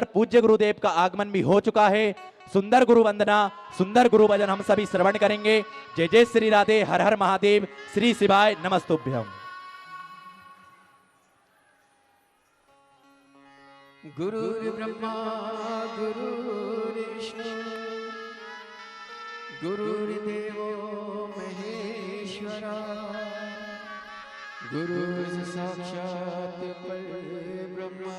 पूज्य गुरुदेव का आगमन भी हो चुका है। सुंदर गुरु वंदना, सुंदर गुरु भजन हम सभी श्रवण करेंगे। जय जय श्री राधे, हर हर महादेव, श्री शिवाय नमस्तुभ्यम। गुरुर्ब्रह्मा गुरुर्विष्णु गुरुर्देवो महेश्वरा गुरु साक्षात् परब्रह्मा।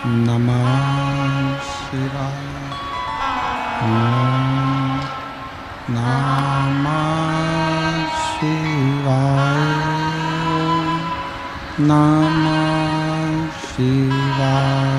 नमः शिवाय। नमः शिवाय। नमः शिवाय।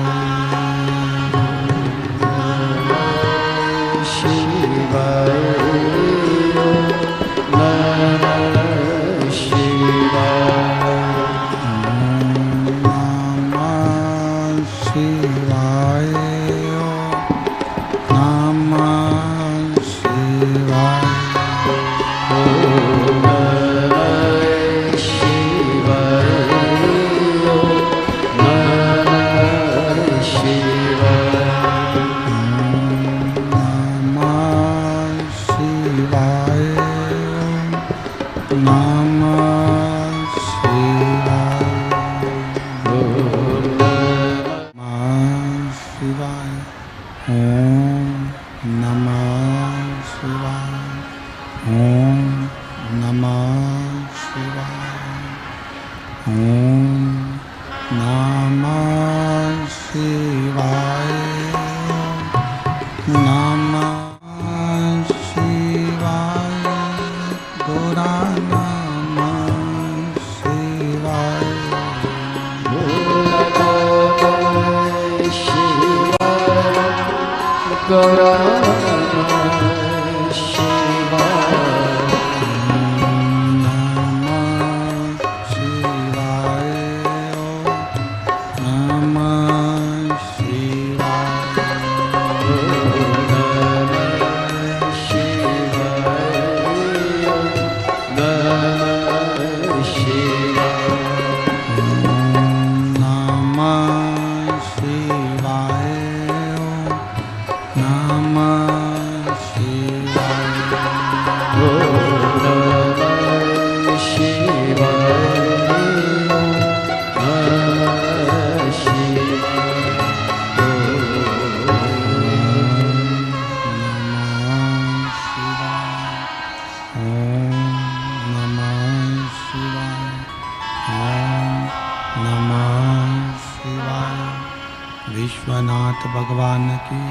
विश्वनाथ भगवान की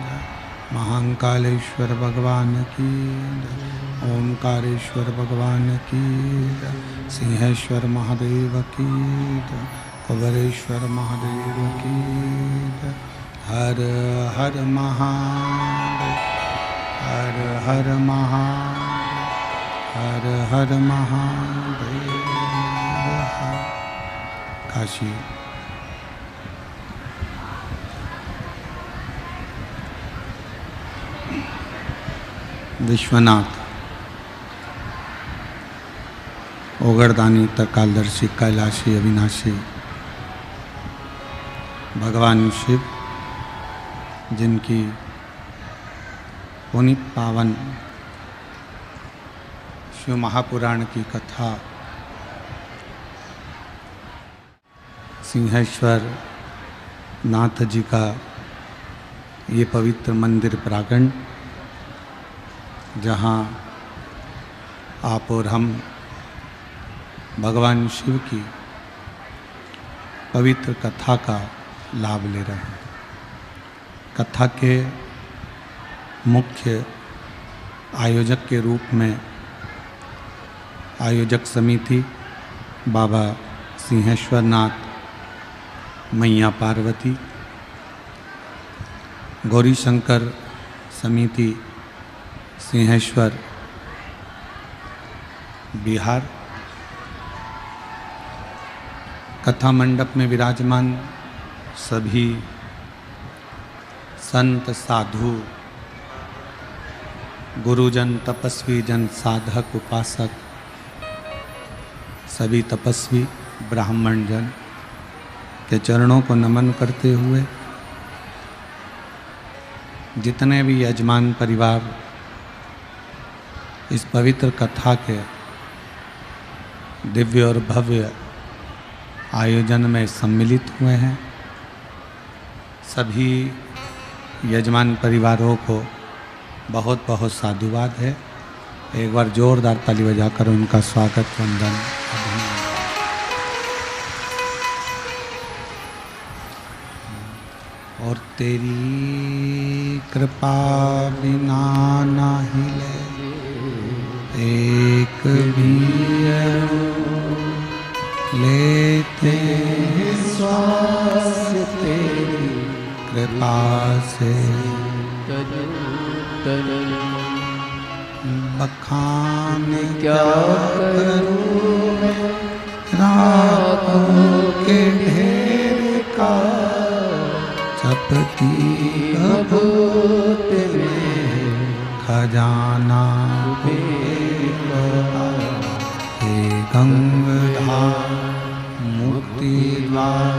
जय। महाकालेश्वर भगवान की जय। ओंकारेश्वर भगवान की जय। सिंहेश्वर महादेव की जय। कुबेरेश्वर महादेव की जय। हर हर महादेव, हर हर महादेव, हर हर महादेव। काशी विश्वनाथ ओगरदानी त्रिकालदर्शी कैलाशी अविनाशी भगवान शिव, जिनकी पुनीत पावन शिव महापुराण की कथा सिंहेश्वर नाथ जी का ये पवित्र मंदिर प्रांगण, जहाँ आप और हम भगवान शिव की पवित्र कथा का लाभ ले रहे हैं। कथा के मुख्य आयोजक के रूप में आयोजक समिति बाबा सिंहेश्वर नाथ, मैया पार्वती, गौरी शंकर समिति सिंहेश्वर बिहार, कथा मंडप में विराजमान सभी संत साधु गुरुजन, तपस्वी जन, साधक, उपासक, सभी तपस्वी ब्राह्मण जन के चरणों को नमन करते हुए जितने भी यजमान परिवार इस पवित्र कथा के दिव्य और भव्य आयोजन में सम्मिलित हुए हैं, सभी यजमान परिवारों को बहुत बहुत साधुवाद है। एक बार जोरदार ताली बजाकर उनका स्वागत, वंदन, अभिनंदन। और तेरी कृपा बिना ना हिले एक भी लेते श्वास तेरी कृपा से बखान क्या करूं मैं रातों के ढेर का चपटी भभूत में खजाना हे गंगाधार मुक्ति द्वार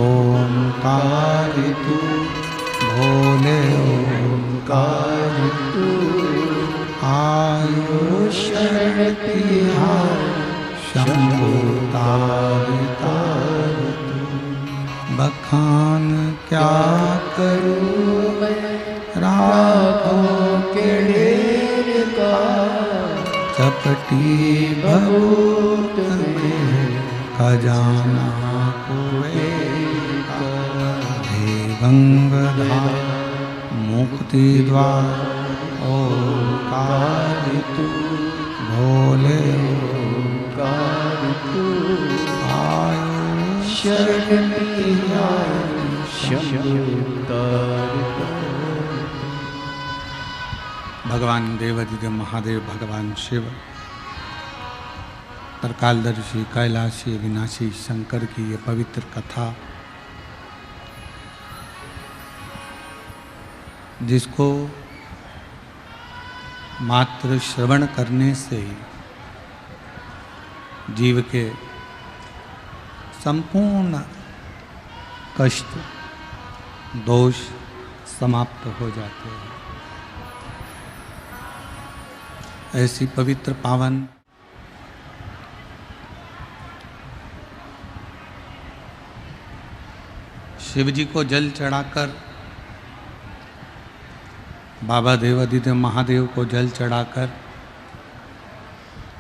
ओंकार तू भोले ओंकार तू आयुष शंभु तार बखान क्या करूं मैं रातों के ढेर का चपटी भभूत में खजाना हे गंगाधार मुक्ति द्वार ओंकार तू भोले ओंकार तू आयुष भगवान देवादिदेव महादेव, भगवान शिव, त्रिकालदर्शी, कैलाशी, विनाशी शंकर की ये पवित्र कथा जिसको मात्र श्रवण करने से ही जीव के संपूर्ण कष्ट, दोष समाप्त हो जाते हैं। ऐसी पवित्र पावन शिव जी को जल चढ़ाकर, बाबा देवादिदेव महादेव को जल चढ़ाकर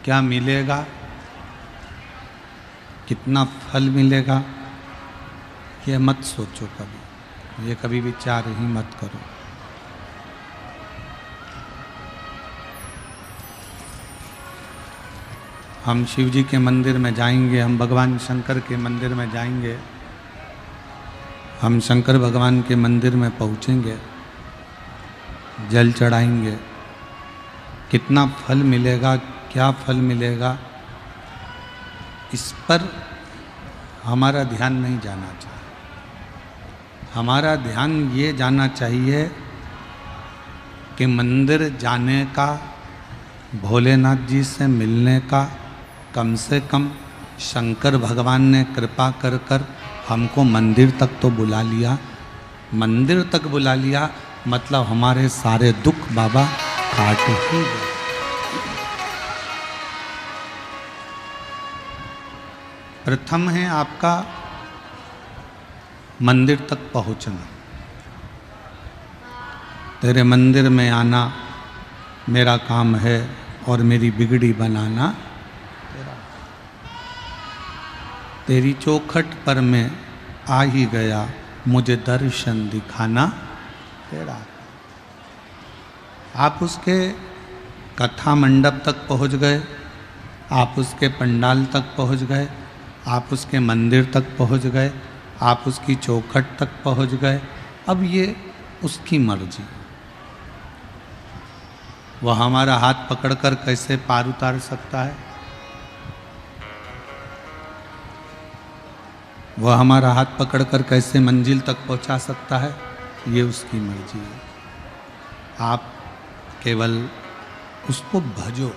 क्या मिलेगा, कितना फल मिलेगा, ये मत सोचो कभी, ये कभी विचार ही मत करो। हम शिव जी के मंदिर में जाएंगे, हम भगवान शंकर के मंदिर में जाएंगे, हम शंकर भगवान के मंदिर में पहुंचेंगे, जल चढ़ाएंगे, कितना फल मिलेगा, क्या फल मिलेगा, इस पर हमारा ध्यान नहीं जाना चाहिए। हमारा ध्यान ये जाना चाहिए कि मंदिर जाने का, भोलेनाथ जी से मिलने का, कम से कम शंकर भगवान ने कृपा कर कर हमको मंदिर तक तो बुला लिया। मंदिर तक बुला लिया मतलब हमारे सारे दुख बाबा काट ही गए। प्रथम है आपका मंदिर तक पहुंचना। तेरे मंदिर में आना मेरा काम है और मेरी बिगड़ी बनाना तेरा। तेरी चौखट पर मैं आ ही गया, मुझे दर्शन दिखाना तेरा। आप उसके कथा मंडप तक पहुंच गए, आप उसके पंडाल तक पहुंच गए, आप उसके मंदिर तक पहुंच गए, आप उसकी चौखट तक पहुंच गए। अब ये उसकी मर्जी, वह हमारा हाथ पकड़कर कैसे पार उतार सकता है, वह हमारा हाथ पकड़कर कैसे मंजिल तक पहुंचा सकता है, ये उसकी मर्जी है। आप केवल उसको भजो।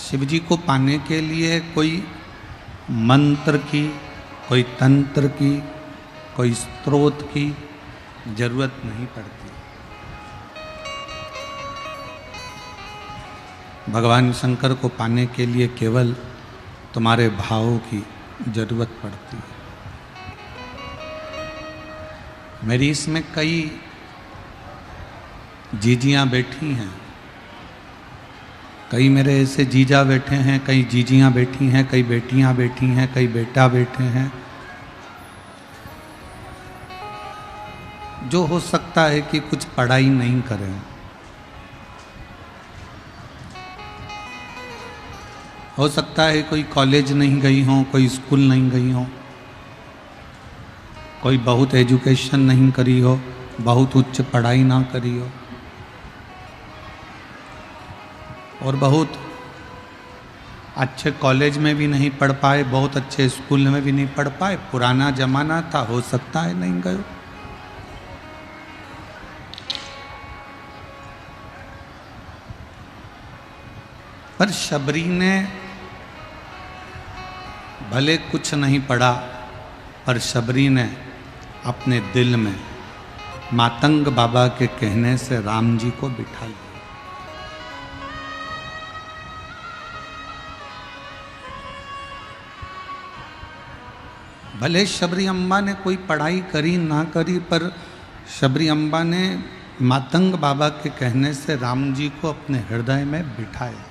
शिव जी को पाने के लिए कोई मंत्र की, कोई तंत्र की, कोई स्तोत्र की जरूरत नहीं पड़ती। भगवान शंकर को पाने के लिए केवल तुम्हारे भावों की जरूरत पड़ती है। मेरी इसमें कई जीजियां बैठी हैं, कई मेरे ऐसे जीजा बैठे हैं, कई जीजियां बैठी हैं, कई बेटियां बैठी हैं, कई बेटा बैठे हैं, जो हो सकता है कि कुछ पढ़ाई नहीं करें, हो सकता है कोई कॉलेज नहीं गई हो, कोई स्कूल नहीं गई हो, कोई बहुत एजुकेशन नहीं करी हो, बहुत उच्च पढ़ाई ना करी हो, और बहुत अच्छे कॉलेज में भी नहीं पढ़ पाए, बहुत अच्छे स्कूल में भी नहीं पढ़ पाए। पुराना जमाना था, हो सकता है नहीं गए। पर शबरी ने भले कुछ नहीं पढ़ा, पर शबरी ने अपने दिल में मातंग बाबा के कहने से राम जी को बिठा लिया। भले शबरी अम्बा ने कोई पढ़ाई करी ना करी, पर शबरी अम्बा ने मातंग बाबा के कहने से राम जी को अपने हृदय में बिठाया,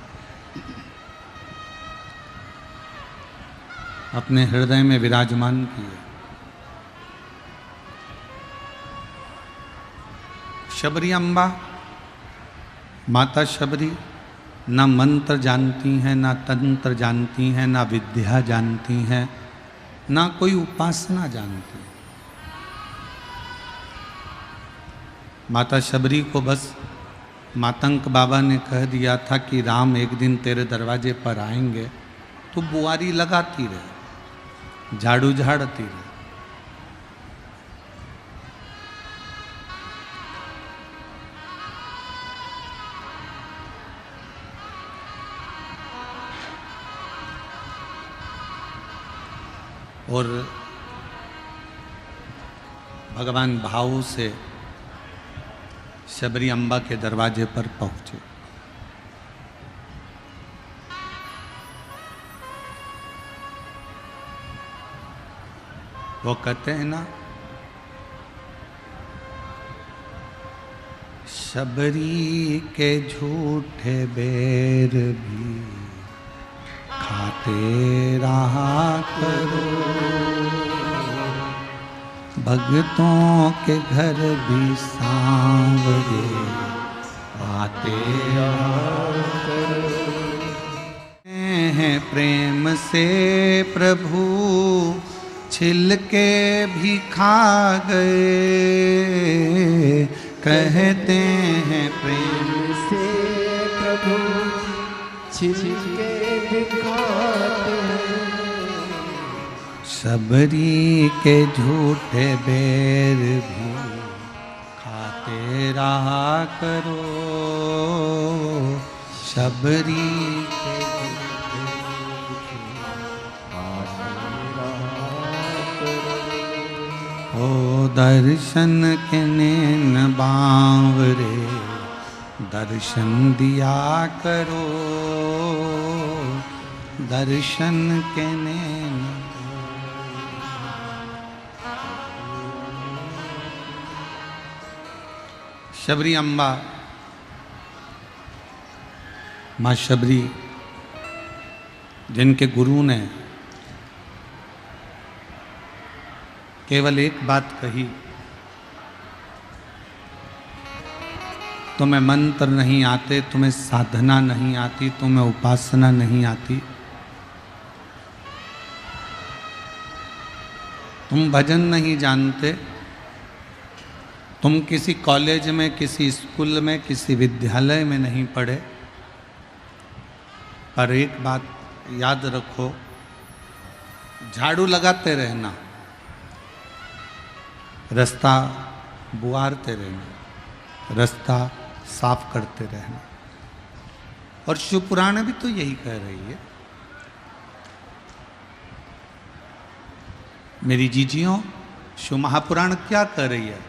अपने हृदय में विराजमान किए। शबरी अम्बा, माता शबरी ना मंत्र जानती हैं, ना तंत्र जानती हैं, ना विद्या जानती हैं, ना कोई उपासना जानती। माता शबरी को बस मातंग बाबा ने कह दिया था कि राम एक दिन तेरे दरवाजे पर आएंगे, तो बुआरी लगाती रहे, झाड़ू झाड़ती रहे। और भगवान भाव से शबरी अम्बा के दरवाजे पर पहुंचे। वो कहते हैं ना, शबरी के झूठे बेर भी खाते रहा करो, भक्तों के घर भी सांवरे आते रहा करो। हैं प्रेम से प्रभु छिल के भी खा गए, कहते हैं प्रेम से प्रभु छिल के भी खाते हैं। शबरी के झूठे बेर भी खाते रहा करो, शबरी के ओ दर्शन के नैन बांवरे दर्शन दिया करो, दर्शन के नैन। शबरी अम्बा, माँ शबरी, जिनके गुरु ने केवल एक बात कही, तुम्हें मंत्र नहीं आते, तुम्हें साधना नहीं आती, तुम्हें उपासना नहीं आती, तुम भजन नहीं जानते, तुम किसी कॉलेज में, किसी स्कूल में, किसी विद्यालय में नहीं पढ़े, पर एक बात याद रखो, झाड़ू लगाते रहना, रास्ता बुआरते रहना, रास्ता साफ करते रहना। और शिव पुराण भी तो यही कह रही है। मेरी जीजियों, शिव महापुराण क्या कह रही है?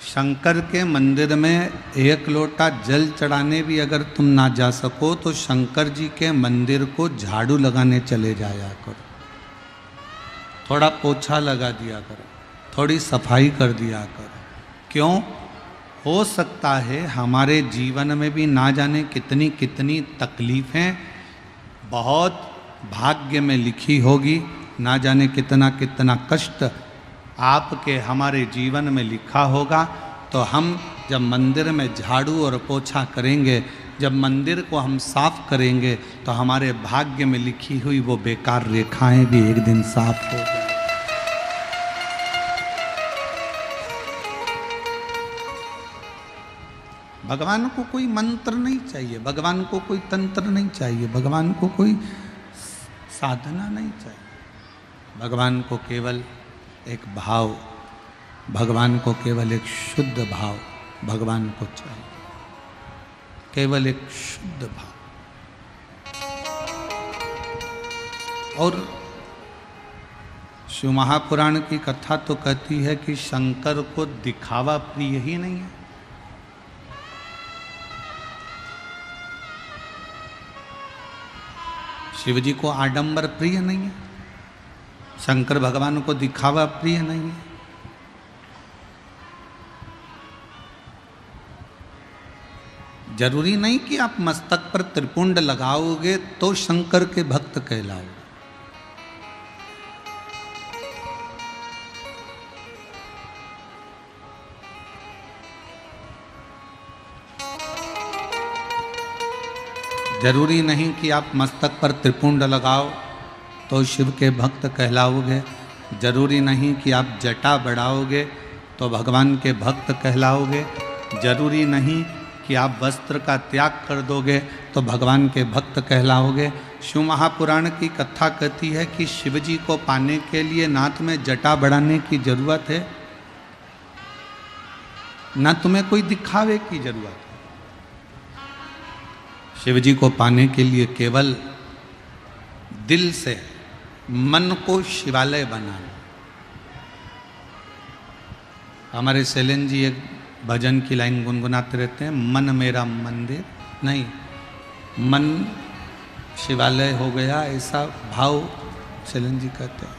शंकर के मंदिर में एक लोटा जल चढ़ाने भी अगर तुम ना जा सको तो शंकर जी के मंदिर को झाड़ू लगाने चले जाया करो, थोड़ा पोछा लगा दिया करो, थोड़ी सफाई कर दिया करो। क्यों? हो सकता है हमारे जीवन में भी ना जाने कितनी कितनी तकलीफ़ें बहुत भाग्य में लिखी होगी, ना जाने कितना कितना कष्ट आपके हमारे जीवन में लिखा होगा। तो हम जब मंदिर में झाड़ू और पोछा करेंगे, जब मंदिर को हम साफ करेंगे, तो हमारे भाग्य में लिखी हुई वो बेकार रेखाएं भी एक दिन साफ हो जाएंगी। भगवान को कोई मंत्र नहीं चाहिए, भगवान को कोई तंत्र नहीं चाहिए, भगवान को कोई साधना नहीं चाहिए। भगवान को केवल एक भाव, भगवान को केवल एक शुद्ध भाव भगवान को चाहिए, केवल एक शुद्ध भाव। और शिव महापुराण की कथा तो कहती है कि शंकर को दिखावा प्रिय ही नहीं है। शिव जी को आडंबर प्रिय नहीं है, शंकर भगवान को दिखावा प्रिय नहीं है। जरूरी नहीं कि आप मस्तक पर त्रिपुंड लगाओगे तो शंकर के भक्त कहलाओगे। जरूरी नहीं कि आप मस्तक पर त्रिपुंड लगाओ तो शिव के भक्त कहलाओगे। जरूरी नहीं कि आप जटा बढ़ाओगे तो भगवान के भक्त कहलाओगे। जरूरी नहीं कि आप वस्त्र का त्याग कर दोगे तो भगवान के भक्त कहलाओगे। शिव महापुराण की कथा कहती है कि शिव जी को पाने के लिए नाथ में जटा बढ़ाने की जरूरत है, ना तुम्हें कोई दिखावे की जरूरत है। शिव जी को पाने के लिए केवल दिल से मन को शिवालय बनाना। हमारे शैलेन जी एक भजन की लाइन गुनगुनाते रहते हैं, मन मेरा मंदिर नहीं, मन शिवालय हो गया, ऐसा भाव शैलेन जी कहते हैं।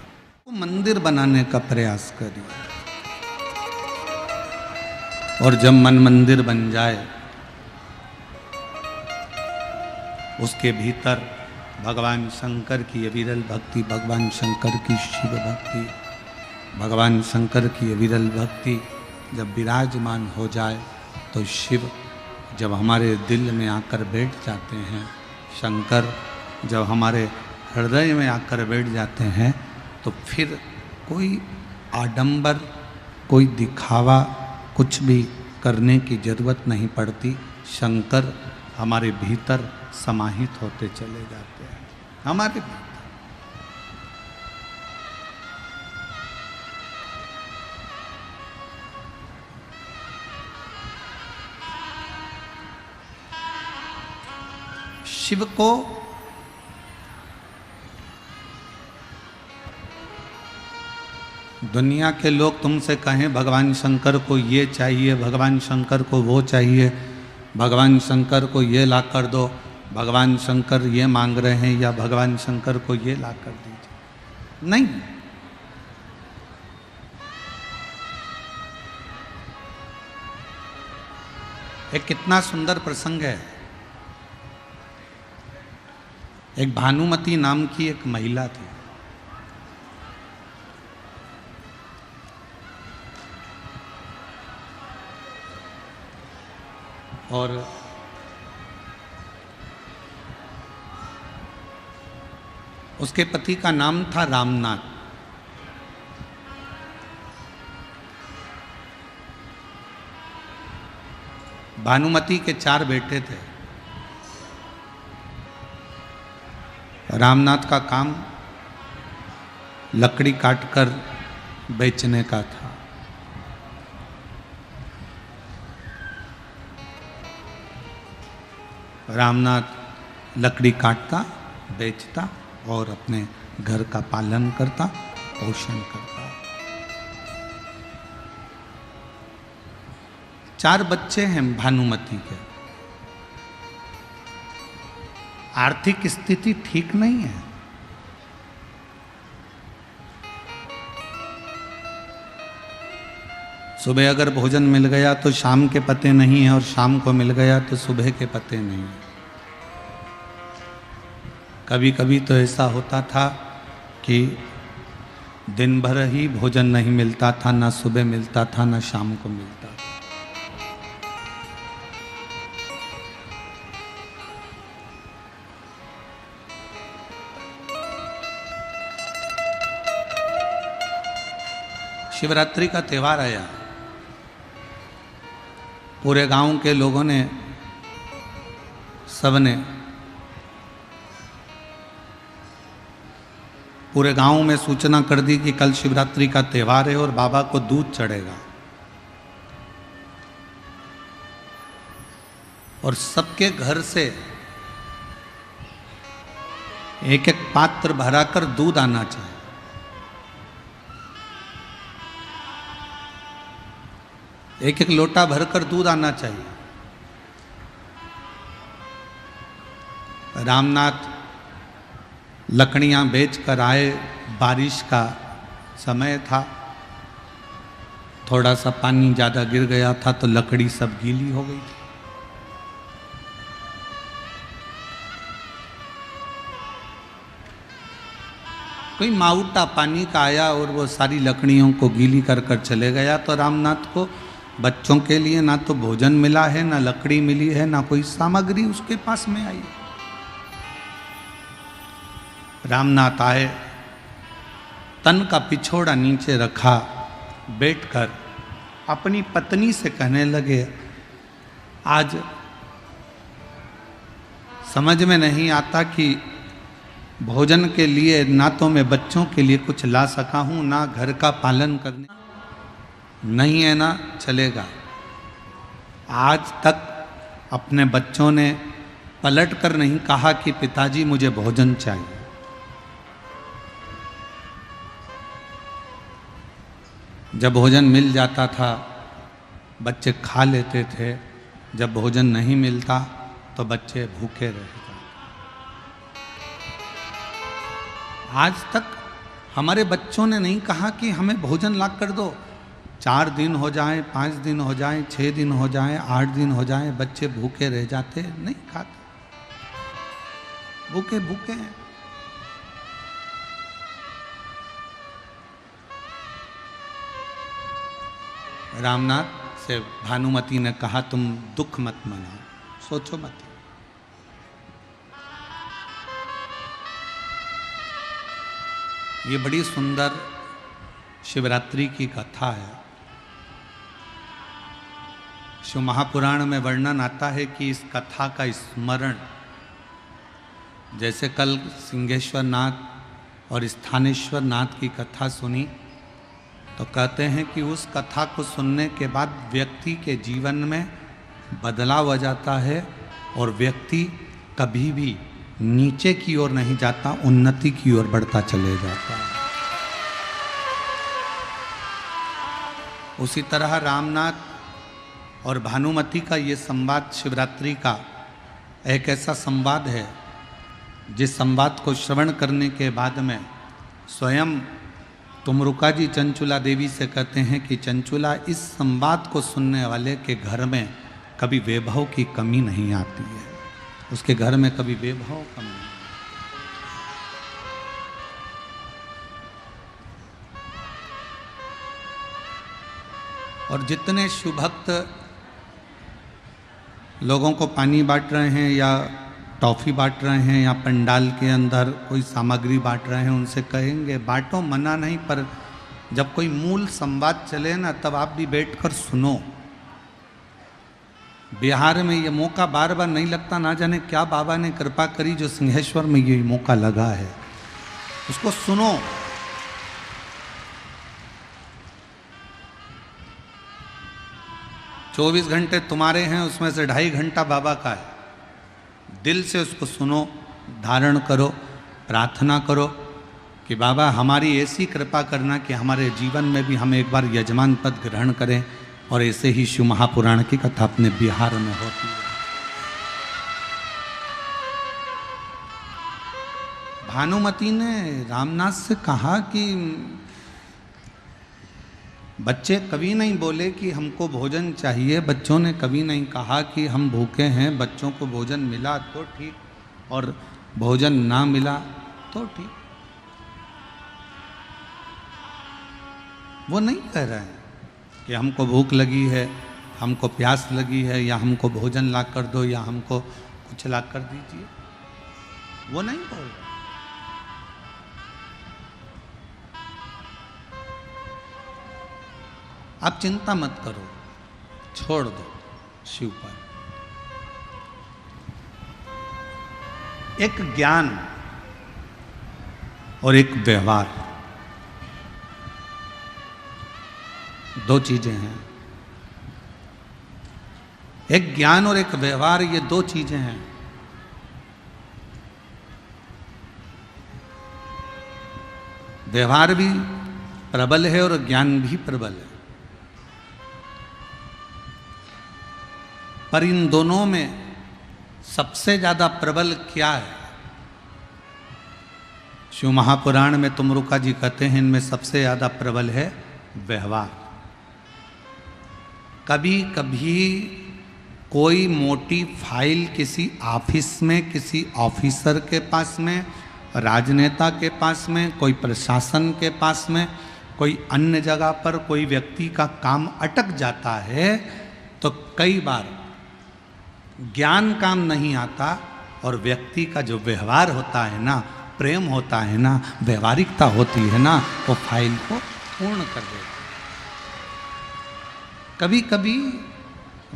वो मंदिर बनाने का प्रयास करिए, और जब मन मंदिर बन जाए उसके भीतर भगवान शंकर की अविरल भक्ति, भगवान शंकर की शिव भक्ति, भगवान शंकर की अविरल भक्ति जब विराजमान हो जाए तो शिव जब हमारे दिल में आकर बैठ जाते हैं, शंकर जब हमारे हृदय में आकर बैठ जाते हैं, तो फिर कोई आडंबर, कोई दिखावा, कुछ भी करने की जरूरत नहीं पड़ती। शंकर हमारे भीतर समाहित होते चले जाते हैं, हमारे भीतर। शिव को दुनिया के लोग तुमसे कहें भगवान शंकर को ये चाहिए, भगवान शंकर को वो चाहिए, भगवान शंकर को ये ला कर दो, भगवान शंकर ये मांग रहे हैं, या भगवान शंकर को ये ला कर दीजिए, नहीं। एक कितना सुंदर प्रसंग है। एक भानुमती नाम की एक महिला थी, और उसके पति का नाम था रामनाथ। भानुमती के 4 बेटे थे। रामनाथ का काम लकड़ी काटकर बेचने का था। रामनाथ लकड़ी काटता, बेचता और अपने घर का पालन करता, पोषण करता। 4 बच्चे हैं भानुमति के। आर्थिक स्थिति ठीक नहीं है। सुबह अगर भोजन मिल गया तो शाम के पते नहीं है, और शाम को मिल गया तो सुबह के पते नहीं है। कभी कभी तो ऐसा होता था कि दिन भर ही भोजन नहीं मिलता था, ना सुबह मिलता था, ना शाम को मिलता था। शिवरात्रि का त्यौहार आया। पूरे गांव के लोगों ने, सबने, पूरे गांव में सूचना कर दी कि कल शिवरात्रि का त्यौहार है और बाबा को दूध चढ़ेगा। और सबके घर से एक एक पात्र भराकर दूध आना चाहिए। एक एक लोटा भरकर दूध आना चाहिए। रामनाथ लकड़ियां बेचकर आए। बारिश का समय था, थोड़ा सा पानी ज़्यादा गिर गया था तो लकड़ी सब गीली हो गई थी। कोई माउटा पानी का आया और वो सारी लकड़ियों को गीली कर कर चले गया। तो रामनाथ को बच्चों के लिए ना तो भोजन मिला है, ना लकड़ी मिली है, ना कोई सामग्री उसके पास में आई। रामनाथ आए, तन का पिछोड़ा नीचे रखा, बैठकर अपनी पत्नी से कहने लगे, आज समझ में नहीं आता कि भोजन के लिए ना तो मैं बच्चों के लिए कुछ ला सका हूं, ना घर का पालन करने नहीं है, ना चलेगा। आज तक अपने बच्चों ने पलट कर नहीं कहा कि पिताजी मुझे भोजन चाहिए। जब भोजन मिल जाता था बच्चे खा लेते थे, जब भोजन नहीं मिलता तो बच्चे भूखे रहते। आज तक हमारे बच्चों ने नहीं कहा कि हमें भोजन ला कर दो। 4 दिन हो जाएं, 5 दिन हो जाएं, 6 दिन हो जाएं, 8 दिन हो जाएं, बच्चे भूखे रह जाते, नहीं खाते, भूखे भूखे हैं। रामनाथ से भानुमति ने कहा, तुम दुख मत मनाओ, सोचो मत। ये बड़ी सुंदर शिवरात्रि की कथा है। शिव महापुराण में वर्णन आता है कि इस कथा का स्मरण, जैसे कल सिंहेश्वर नाथ और स्थानेश्वर नाथ की कथा सुनी तो कहते हैं कि उस कथा को सुनने के बाद व्यक्ति के जीवन में बदलाव आ जाता है और व्यक्ति कभी भी नीचे की ओर नहीं जाता, उन्नति की ओर बढ़ता चले जाता है। उसी तरह रामनाथ और भानुमति का ये संवाद शिवरात्रि का एक ऐसा संवाद है जिस संवाद को श्रवण करने के बाद में स्वयं तुमरुका जी चंचुला देवी से कहते हैं कि चंचुला, इस संवाद को सुनने वाले के घर में कभी वैभव की कमी नहीं आती है, उसके घर में कभी वैभव कमी नहीं। और जितने शिवभक्त लोगों को पानी बांट रहे हैं या टॉफ़ी बांट रहे हैं या पंडाल के अंदर कोई सामग्री बांट रहे हैं, उनसे कहेंगे बांटो, मना नहीं, पर जब कोई मूल संवाद चले ना तब आप भी बैठकर सुनो। बिहार में ये मौका बार बार नहीं लगता, ना जाने क्या बाबा ने कृपा करी जो सिंहेश्वर में ये मौका लगा है। उसको सुनो, 24 घंटे तुम्हारे हैं, उसमें से 2.5 घंटा बाबा का है। दिल से उसको सुनो, धारण करो, प्रार्थना करो कि बाबा हमारी ऐसी कृपा करना कि हमारे जीवन में भी हम एक बार यजमान पद ग्रहण करें। और ऐसे ही शिव महापुराण की कथा अपने बिहार में होती है। भानुमति ने रामनाथ से कहा कि बच्चे कभी नहीं बोले कि हमको भोजन चाहिए, बच्चों ने कभी नहीं कहा कि हम भूखे हैं। बच्चों को भोजन मिला तो ठीक, और भोजन ना मिला तो ठीक। वो नहीं कह रहे हैं कि हमको भूख लगी है, हमको प्यास लगी है, या हमको भोजन ला कर दो, या हमको कुछ ला कर दीजिए। वो नहीं बोल रहे। आप चिंता मत करो, छोड़ दो शिव पर। एक ज्ञान और एक व्यवहार, दो चीजें हैं। एक ज्ञान और एक व्यवहार, ये दो चीजें हैं। व्यवहार भी प्रबल है और ज्ञान भी प्रबल है, पर इन दोनों में सबसे ज्यादा प्रबल क्या है? शिव महापुराण में तुमरुका जी कहते हैं इनमें सबसे ज्यादा प्रबल है व्यवहार। कभी कभी कोई मोटी फाइल किसी ऑफिस में, किसी ऑफिसर के पास में, राजनेता के पास में, कोई प्रशासन के पास में, कोई अन्य जगह पर कोई व्यक्ति का काम अटक जाता है, तो कई बार ज्ञान काम नहीं आता और व्यक्ति का जो व्यवहार होता है ना, प्रेम होता है ना, व्यवहारिकता होती है ना, वो फाइल को पूर्ण कर देता है। कभी कभी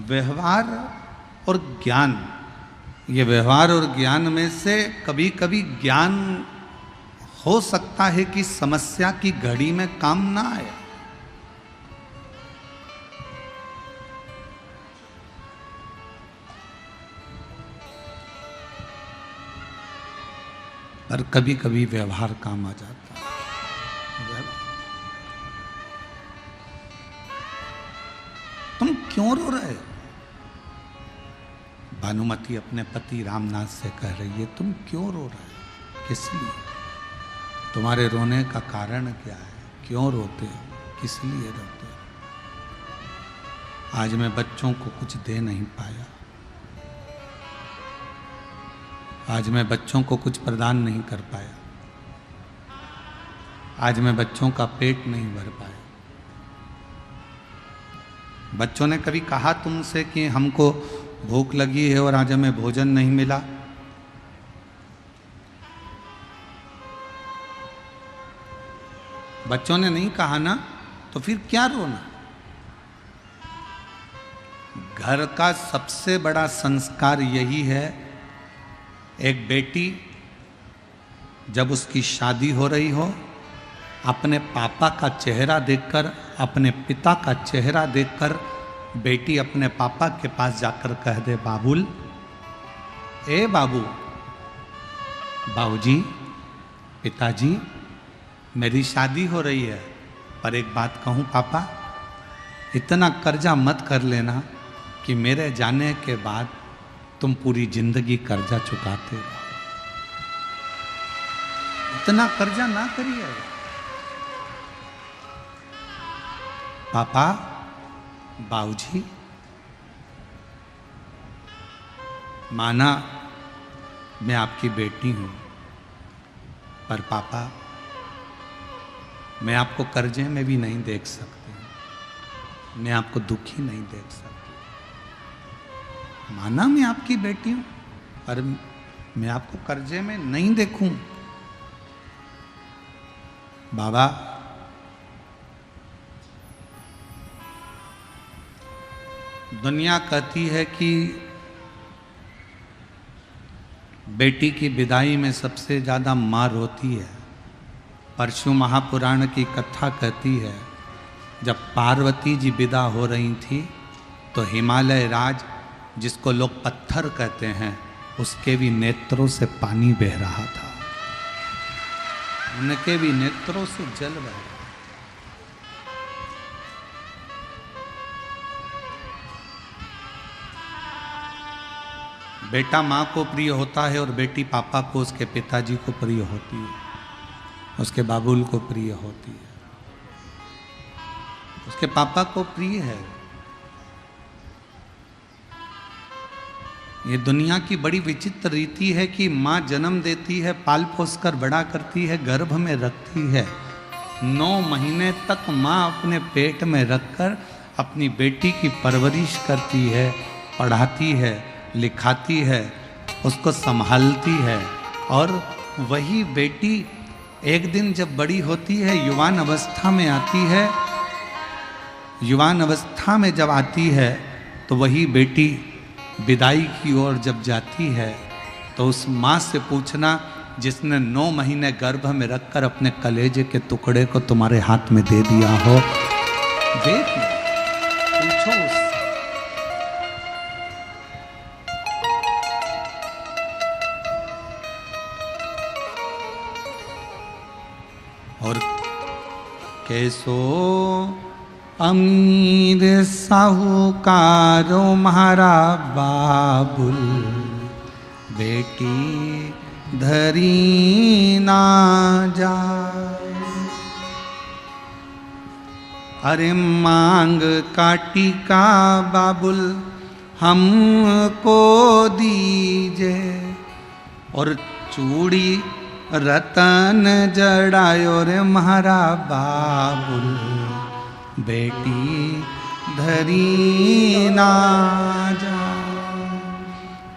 व्यवहार और ज्ञान, ये व्यवहार और ज्ञान में से कभी कभी ज्ञान हो सकता है कि समस्या की घड़ी में काम ना आए। और कभी कभी व्यवहार काम आ जाता है। तुम क्यों रो रहे हो? भानुमति अपने पति रामनाथ से कह रही है, तुम क्यों रो रहे हो? किस लिए? तुम्हारे रोने का कारण क्या है? क्यों रोते हो? किस लिए रोते हो? आज मैं बच्चों को कुछ दे नहीं पाया, आज मैं बच्चों को कुछ प्रदान नहीं कर पाया, आज मैं बच्चों का पेट नहीं भर पाया। बच्चों ने कभी कहा तुमसे कि हमको भूख लगी है और आज हमें भोजन नहीं मिला? बच्चों ने नहीं कहा ना, तो फिर क्या रोना? घर का सबसे बड़ा संस्कार यही है। एक बेटी जब उसकी शादी हो रही हो, अपने पापा का चेहरा देखकर, अपने पिता का चेहरा देखकर बेटी अपने पापा के पास जाकर कह दे, बाबुल, ए बाबू, बाबूजी, पिताजी, मेरी शादी हो रही है, पर एक बात कहूँ पापा, इतना कर्जा मत कर लेना कि मेरे जाने के बाद तुम पूरी जिंदगी कर्जा चुकाते रहो। इतना कर्जा ना करिए पापा, बाबूजी। माना मैं आपकी बेटी हूं, पर पापा मैं आपको कर्जे में भी नहीं देख सकती, मैं आपको दुखी नहीं देख सकती। माना मैं आपकी बेटी हूं, पर मैं आपको कर्जे में नहीं देखूं। बाबा, दुनिया कहती है कि बेटी की विदाई में सबसे ज्यादा मार होती है, पर शिव महापुराण की कथा कहती है जब पार्वती जी विदा हो रही थी तो हिमालय राज, जिसको लोग पत्थर कहते हैं, उसके भी नेत्रों से पानी बह रहा था, उनके भी नेत्रों से जल बह रहा। बेटा माँ को प्रिय होता है और बेटी पापा को, उसके पिताजी को प्रिय होती है, उसके बाबुल को प्रिय होती है, उसके पापा को प्रिय है। ये दुनिया की बड़ी विचित्र रीति है कि माँ जन्म देती है, पाल पोस कर बड़ा करती है, गर्भ में रखती है, 9 महीने तक माँ अपने पेट में रखकर अपनी बेटी की परवरिश करती है, पढ़ाती है, लिखाती है, उसको संभालती है। और वही बेटी एक दिन जब बड़ी होती है, युवान अवस्था में आती है, युवान अवस्था में जब आती है तो वही बेटी विदाई की ओर जब जाती है तो उस माँ से पूछना जिसने 9 महीने गर्भ में रखकर अपने कलेजे के टुकड़े को तुम्हारे हाथ में दे दिया हो, देख पूछो उससे। और कैसो अमीर साहूकारो म्हारा बाबुल, बेटी धरी ना जाए। अरे मांग काटी का बाबुल हमको दीजे, और चूड़ी रतन जड़ायो रे म्हारा बाबुल, बेटी धरी ना जा।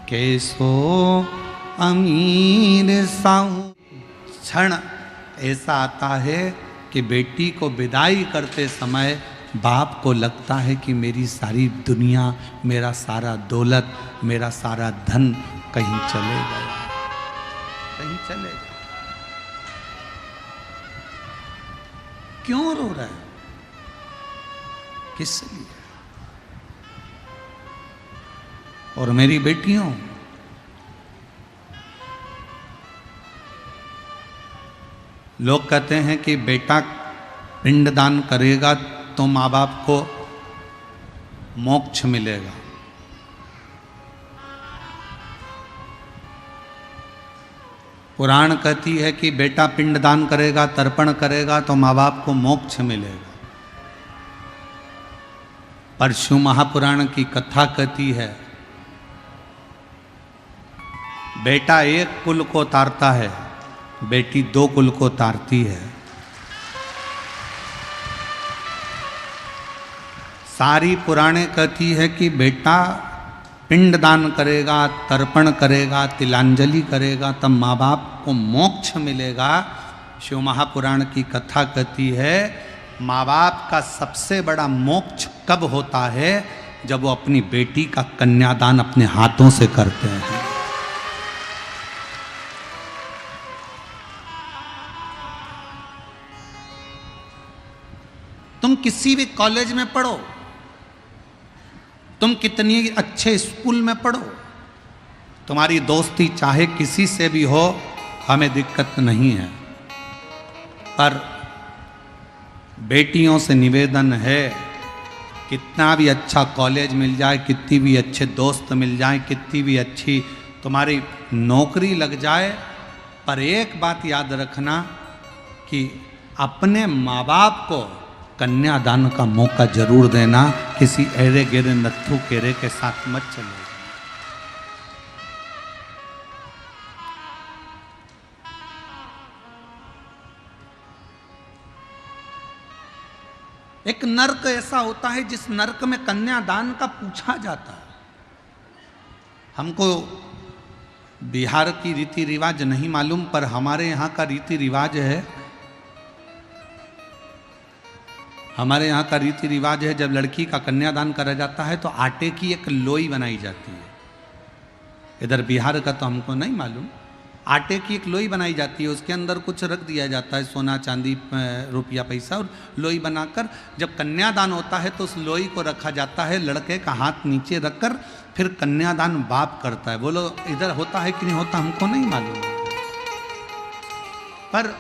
कैसो अमीर साहू, क्षण ऐसा आता है कि बेटी को विदाई करते समय बाप को लगता है कि मेरी सारी दुनिया, मेरा सारा दौलत, मेरा सारा धन कहीं चले गया, कहीं चले गया। क्यों रो रहा है, किस लिए? और मेरी बेटियों, लोग कहते हैं कि बेटा पिंडदान करेगा तो माँ बाप को मोक्ष मिलेगा। पुराण कहती है कि बेटा पिंडदान करेगा, तर्पण करेगा तो माँ बाप को मोक्ष मिलेगा। पर शिव महापुराण की कथा कहती है बेटा एक कुल को तारता है, बेटी 2 कुल को तारती है। सारी पुराणे कहती है कि बेटा पिंडदान करेगा, तर्पण करेगा, तिलांजलि करेगा, तब माँ बाप को मोक्ष मिलेगा। शिव महापुराण की कथा कहती है माँ बाप का सबसे बड़ा मोक्ष कब होता है? जब वो अपनी बेटी का कन्यादान अपने हाथों से करते हैं। तुम किसी भी कॉलेज में पढ़ो, तुम कितनी अच्छे स्कूल में पढ़ो, तुम्हारी दोस्ती चाहे किसी से भी हो, हमें दिक्कत नहीं है। पर बेटियों से निवेदन है, कितना भी अच्छा कॉलेज मिल जाए, कितनी भी अच्छे दोस्त मिल जाए, कितनी भी अच्छी तुम्हारी नौकरी लग जाए, पर एक बात याद रखना कि अपने माँ बाप को कन्यादान का मौका जरूर देना। किसी एरे गेरे नत्थु केरे के साथ मत चलो। एक नर्क ऐसा होता है जिस नर्क में कन्यादान का पूछा जाता है। हमको बिहार की रीति रिवाज नहीं मालूम, पर हमारे यहाँ का रीति रिवाज है, हमारे यहाँ का रीति रिवाज है, जब लड़की का कन्यादान करा जाता है तो आटे की एक लोई बनाई जाती है। इधर बिहार का तो हमको नहीं मालूम, आटे की एक लोई बनाई जाती है, उसके अंदर कुछ रख दिया जाता है, सोना चांदी रुपया पैसा, और लोई बनाकर जब कन्यादान होता है तो उस लोई को रखा जाता है, लड़के का हाथ नीचे रखकर फिर कन्यादान बाप करता है। बोलो इधर होता है कि नहीं होता, हमको नहीं मालूम, पर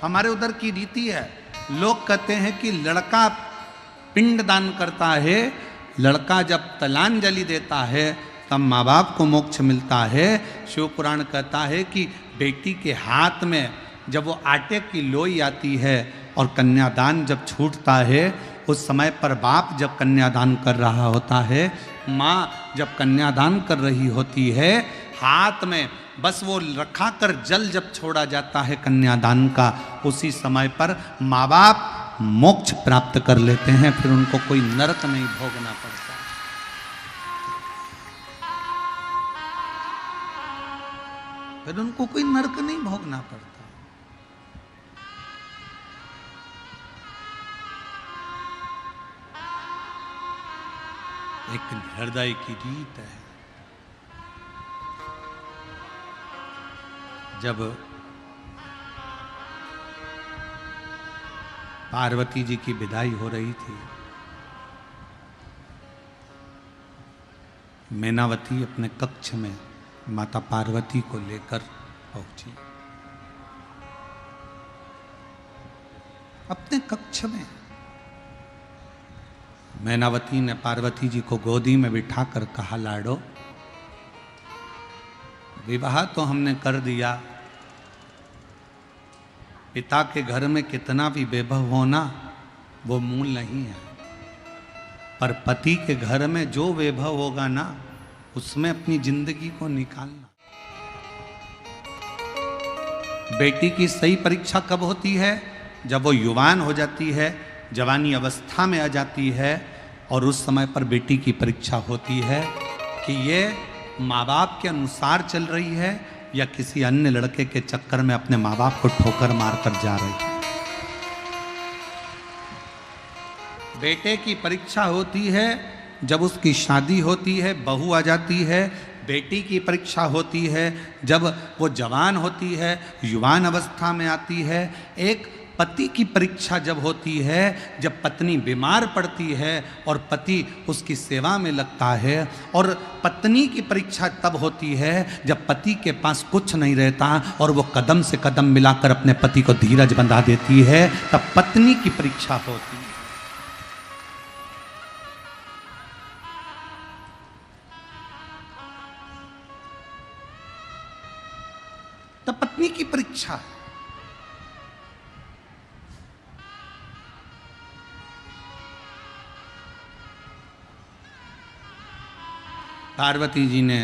हमारे उधर की रीति है। लोग कहते हैं कि लड़का पिंड दान करता है, लड़का जब तलांजलि देता है तब माँ बाप को मोक्ष मिलता है। शिव पुराण कहता है कि बेटी के हाथ में जब वो आटे की लोई आती है और कन्यादान जब छूटता है, उस समय पर बाप जब कन्यादान कर रहा होता है, माँ जब कन्यादान कर रही होती है, हाथ में बस वो रखा कर जल जब छोड़ा जाता है कन्यादान का, उसी समय पर माँ बाप मोक्ष प्राप्त कर लेते हैं, फिर उनको कोई नरक नहीं भोगना पड़ता। फिर उनको कोई नरक नहीं भोगना पड़ता। एक हृदय की रीत है। जब पार्वती जी की विदाई हो रही थी, मैनावती अपने कक्ष में माता पार्वती को लेकर पहुंची। अपने कक्ष में मैनावती ने पार्वती जी को गोदी में बिठाकर कहा, लाडो विवाह तो हमने कर दिया, पिता के घर में कितना भी वैभव होना वो मूल नहीं है, पर पति के घर में जो वैभव होगा ना, उसमें अपनी जिंदगी को निकालना। बेटी की सही परीक्षा कब होती है? जब वो युवान हो जाती है, जवानी अवस्था में आ जाती है, और उस समय पर बेटी की परीक्षा होती है कि ये माँ बाप के अनुसार चल रही है या किसी अन्य लड़के के चक्कर में अपने माँ बाप को ठोकर मारकर जा रही है। बेटे की परीक्षा होती है जब उसकी शादी होती है, बहू आ जाती है। बेटी की परीक्षा होती है जब वो जवान होती है, युवान अवस्था में आती है। एक पति की परीक्षा जब होती है, जब पत्नी बीमार पड़ती है और पति उसकी सेवा में लगता है। और पत्नी की परीक्षा तब होती है जब पति के पास कुछ नहीं रहता और वो कदम से कदम मिलाकर अपने पति को धीरज बंधा देती है, तब पत्नी की परीक्षा होती है। तब पत्नी की परीक्षा। पार्वती जी ने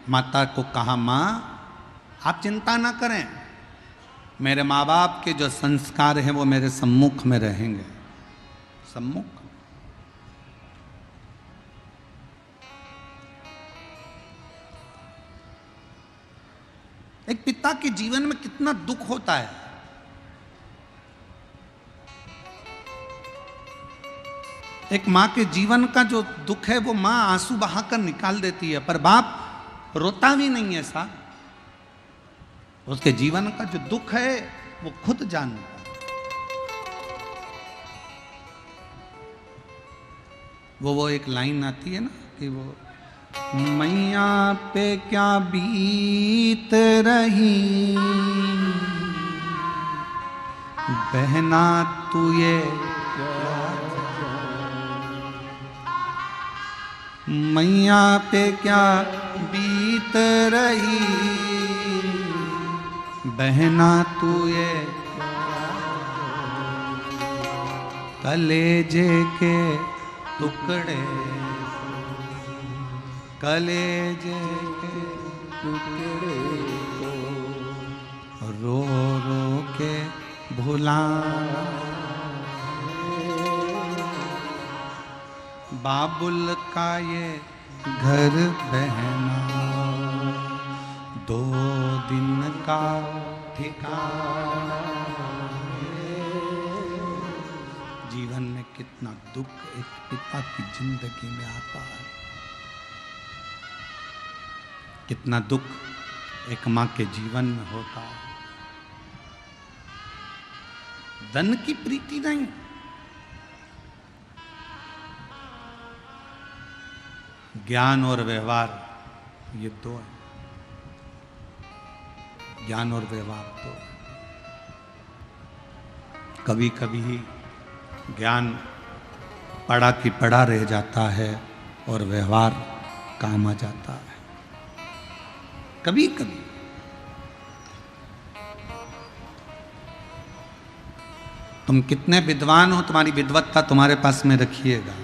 माता को कहा, माँ आप चिंता ना करें, मेरे माँ बाप के जो संस्कार हैं वो मेरे सम्मुख में रहेंगे। सम्मुख? एक पिता के जीवन में कितना दुख होता है। एक माँ के जीवन का जो दुख है वो माँ आंसू बहाकर निकाल देती है, पर बाप रोता भी नहीं है ऐसा। उसके जीवन का जो दुख है वो खुद जानता है। वो एक लाइन आती है ना कि वो मैया पे क्या बीत रही, बहना तू ये मैया पे क्या बीत रही, बहना तू ये कलेजे के टुकड़े, कलेजे के टुकड़े को रो रो के भुलाना। बाबुल का ये घर बहना 2 दिन का ठिकाना। जीवन में कितना दुख एक पिता की जिंदगी में आता है, कितना दुख एक मां के जीवन में होता है। धन की प्रीति नहीं, ज्ञान और व्यवहार, ये दो है। ज्ञान और व्यवहार दो। कभी कभी ज्ञान पढ़ा कि पढ़ा रह जाता है और व्यवहार काम आ जाता है। कभी कभी तुम कितने विद्वान हो, तुम्हारी विद्वत्ता तुम्हारे पास में रखिएगा।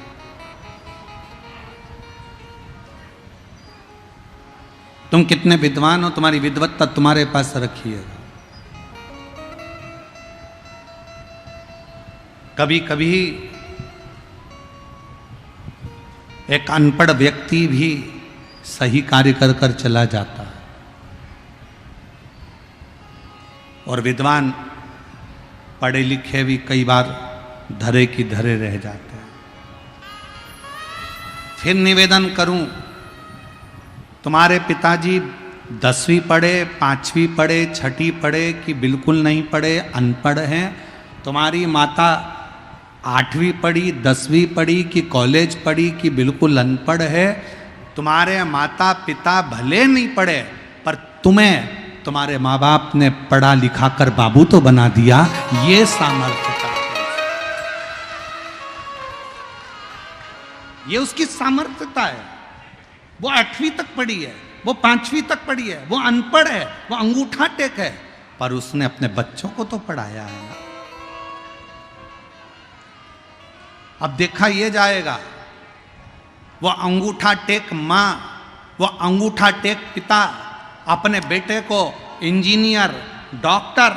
तुम कितने विद्वान हो, तुम्हारी विद्वत्ता तुम्हारे पास रखिएगा। कभी कभी एक अनपढ़ व्यक्ति भी सही कार्य कर कर चला जाता है और विद्वान पढ़े लिखे भी कई बार धरे की धरे रह जाते हैं। फिर निवेदन करूं, तुम्हारे पिताजी 10वीं पढ़े, 5वीं पढ़े, 6ठी पढ़े कि बिल्कुल नहीं पढ़े, अनपढ़ हैं। तुम्हारी माता 8वीं पढ़ी, 10वीं पढ़ी कि कॉलेज पढ़ी कि बिल्कुल अनपढ़ है। तुम्हारे माता पिता भले नहीं पढ़े पर तुम्हें तुम्हारे माँ बाप ने पढ़ा लिखा कर बाबू तो बना दिया। ये सामर्थ्यता है, ये उसकी सामर्थ्यता है। वो 8वीं तक पढ़ी है, वो 5वीं तक पढ़ी है, वो अनपढ़ है, वो अंगूठा टेक है, पर उसने अपने बच्चों को तो पढ़ाया है ना। अब देखा ये जाएगा, वो अंगूठा टेक माँ, वो अंगूठा टेक पिता अपने बेटे को इंजीनियर, डॉक्टर,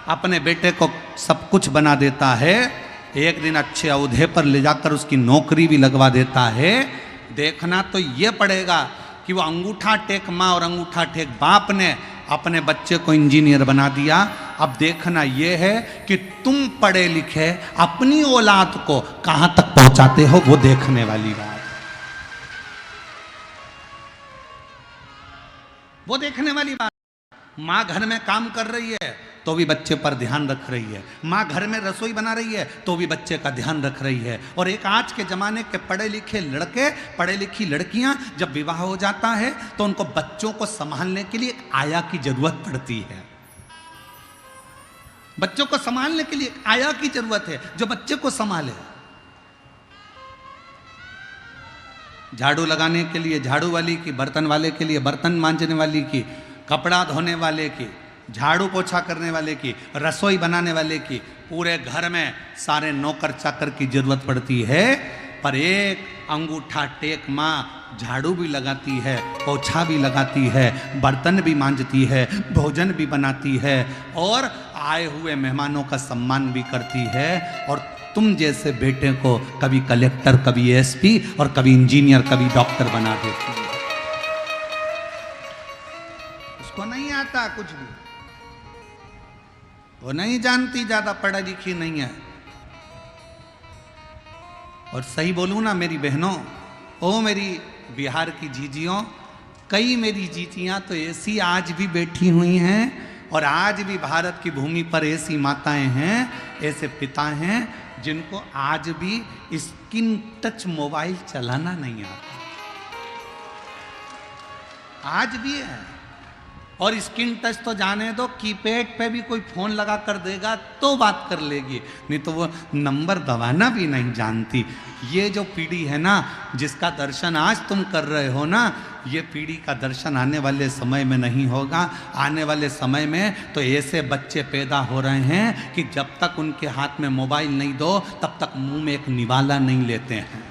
अपने बेटे को सब कुछ बना देता है। एक दिन अच्छे ओहदे पर ले जाकर उसकी नौकरी भी लगवा देता है। देखना तो ये पड़ेगा कि वो अंगूठा टेक माँ और अंगूठा टेक बाप ने अपने बच्चे को इंजीनियर बना दिया। अब देखना ये है कि तुम पढ़े लिखे अपनी औलाद को कहां तक पहुंचाते हो, वो देखने वाली बात, वो देखने वाली बात। माँ घर में काम कर रही है तो भी बच्चे पर ध्यान रख रही है, माँ घर में रसोई बना रही है तो भी बच्चे का ध्यान रख रही है। और एक आज के जमाने के पढ़े लिखे लड़के, पढ़े लिखी लड़कियां जब विवाह हो जाता है तो उनको बच्चों को संभालने के लिए एक आया की जरूरत पड़ती है। बच्चों को संभालने के लिए एक आया की जरूरत है जो बच्चे को संभाले। झाड़ू लगाने के लिए झाड़ू वाली की, बर्तन वाले के लिए बर्तन मांजने वाली की, कपड़ा धोने वाले की, झाड़ू पोछा करने वाले की, रसोई बनाने वाले की, पूरे घर में सारे नौकर चाकर की जरूरत पड़ती है। पर एक अंगूठा टेक माँ झाड़ू भी लगाती है, पोछा भी लगाती है, बर्तन भी मांजती है, भोजन भी बनाती है और आए हुए मेहमानों का सम्मान भी करती है। और तुम जैसे बेटे को कभी कलेक्टर, कभी एसपी और कभी इंजीनियर, कभी डॉक्टर बना देती है। उसको नहीं आता कुछ भी, वो नहीं जानती, ज्यादा पढ़ा लिखी नहीं है। और सही बोलूं ना मेरी बहनों, ओ मेरी बिहार की जीजियों, कई मेरी जीजियां तो ऐसी आज भी बैठी हुई हैं और आज भी भारत की भूमि पर ऐसी माताएं हैं, ऐसे पिता हैं जिनको आज भी स्क्रीन टच मोबाइल चलाना नहीं आता। आज भी है। और स्क्रीन टच तो जाने दो, कीपैड पे भी कोई फोन लगा कर देगा तो बात कर लेगी, नहीं तो वो नंबर दबाना भी नहीं जानती। ये जो पीढ़ी है ना, जिसका दर्शन आज तुम कर रहे हो ना, ये पीढ़ी का दर्शन आने वाले समय में नहीं होगा। आने वाले समय में तो ऐसे बच्चे पैदा हो रहे हैं कि जब तक उनके हाथ में मोबाइल नहीं दो तब तक मुंह में एक निवाला नहीं लेते हैं।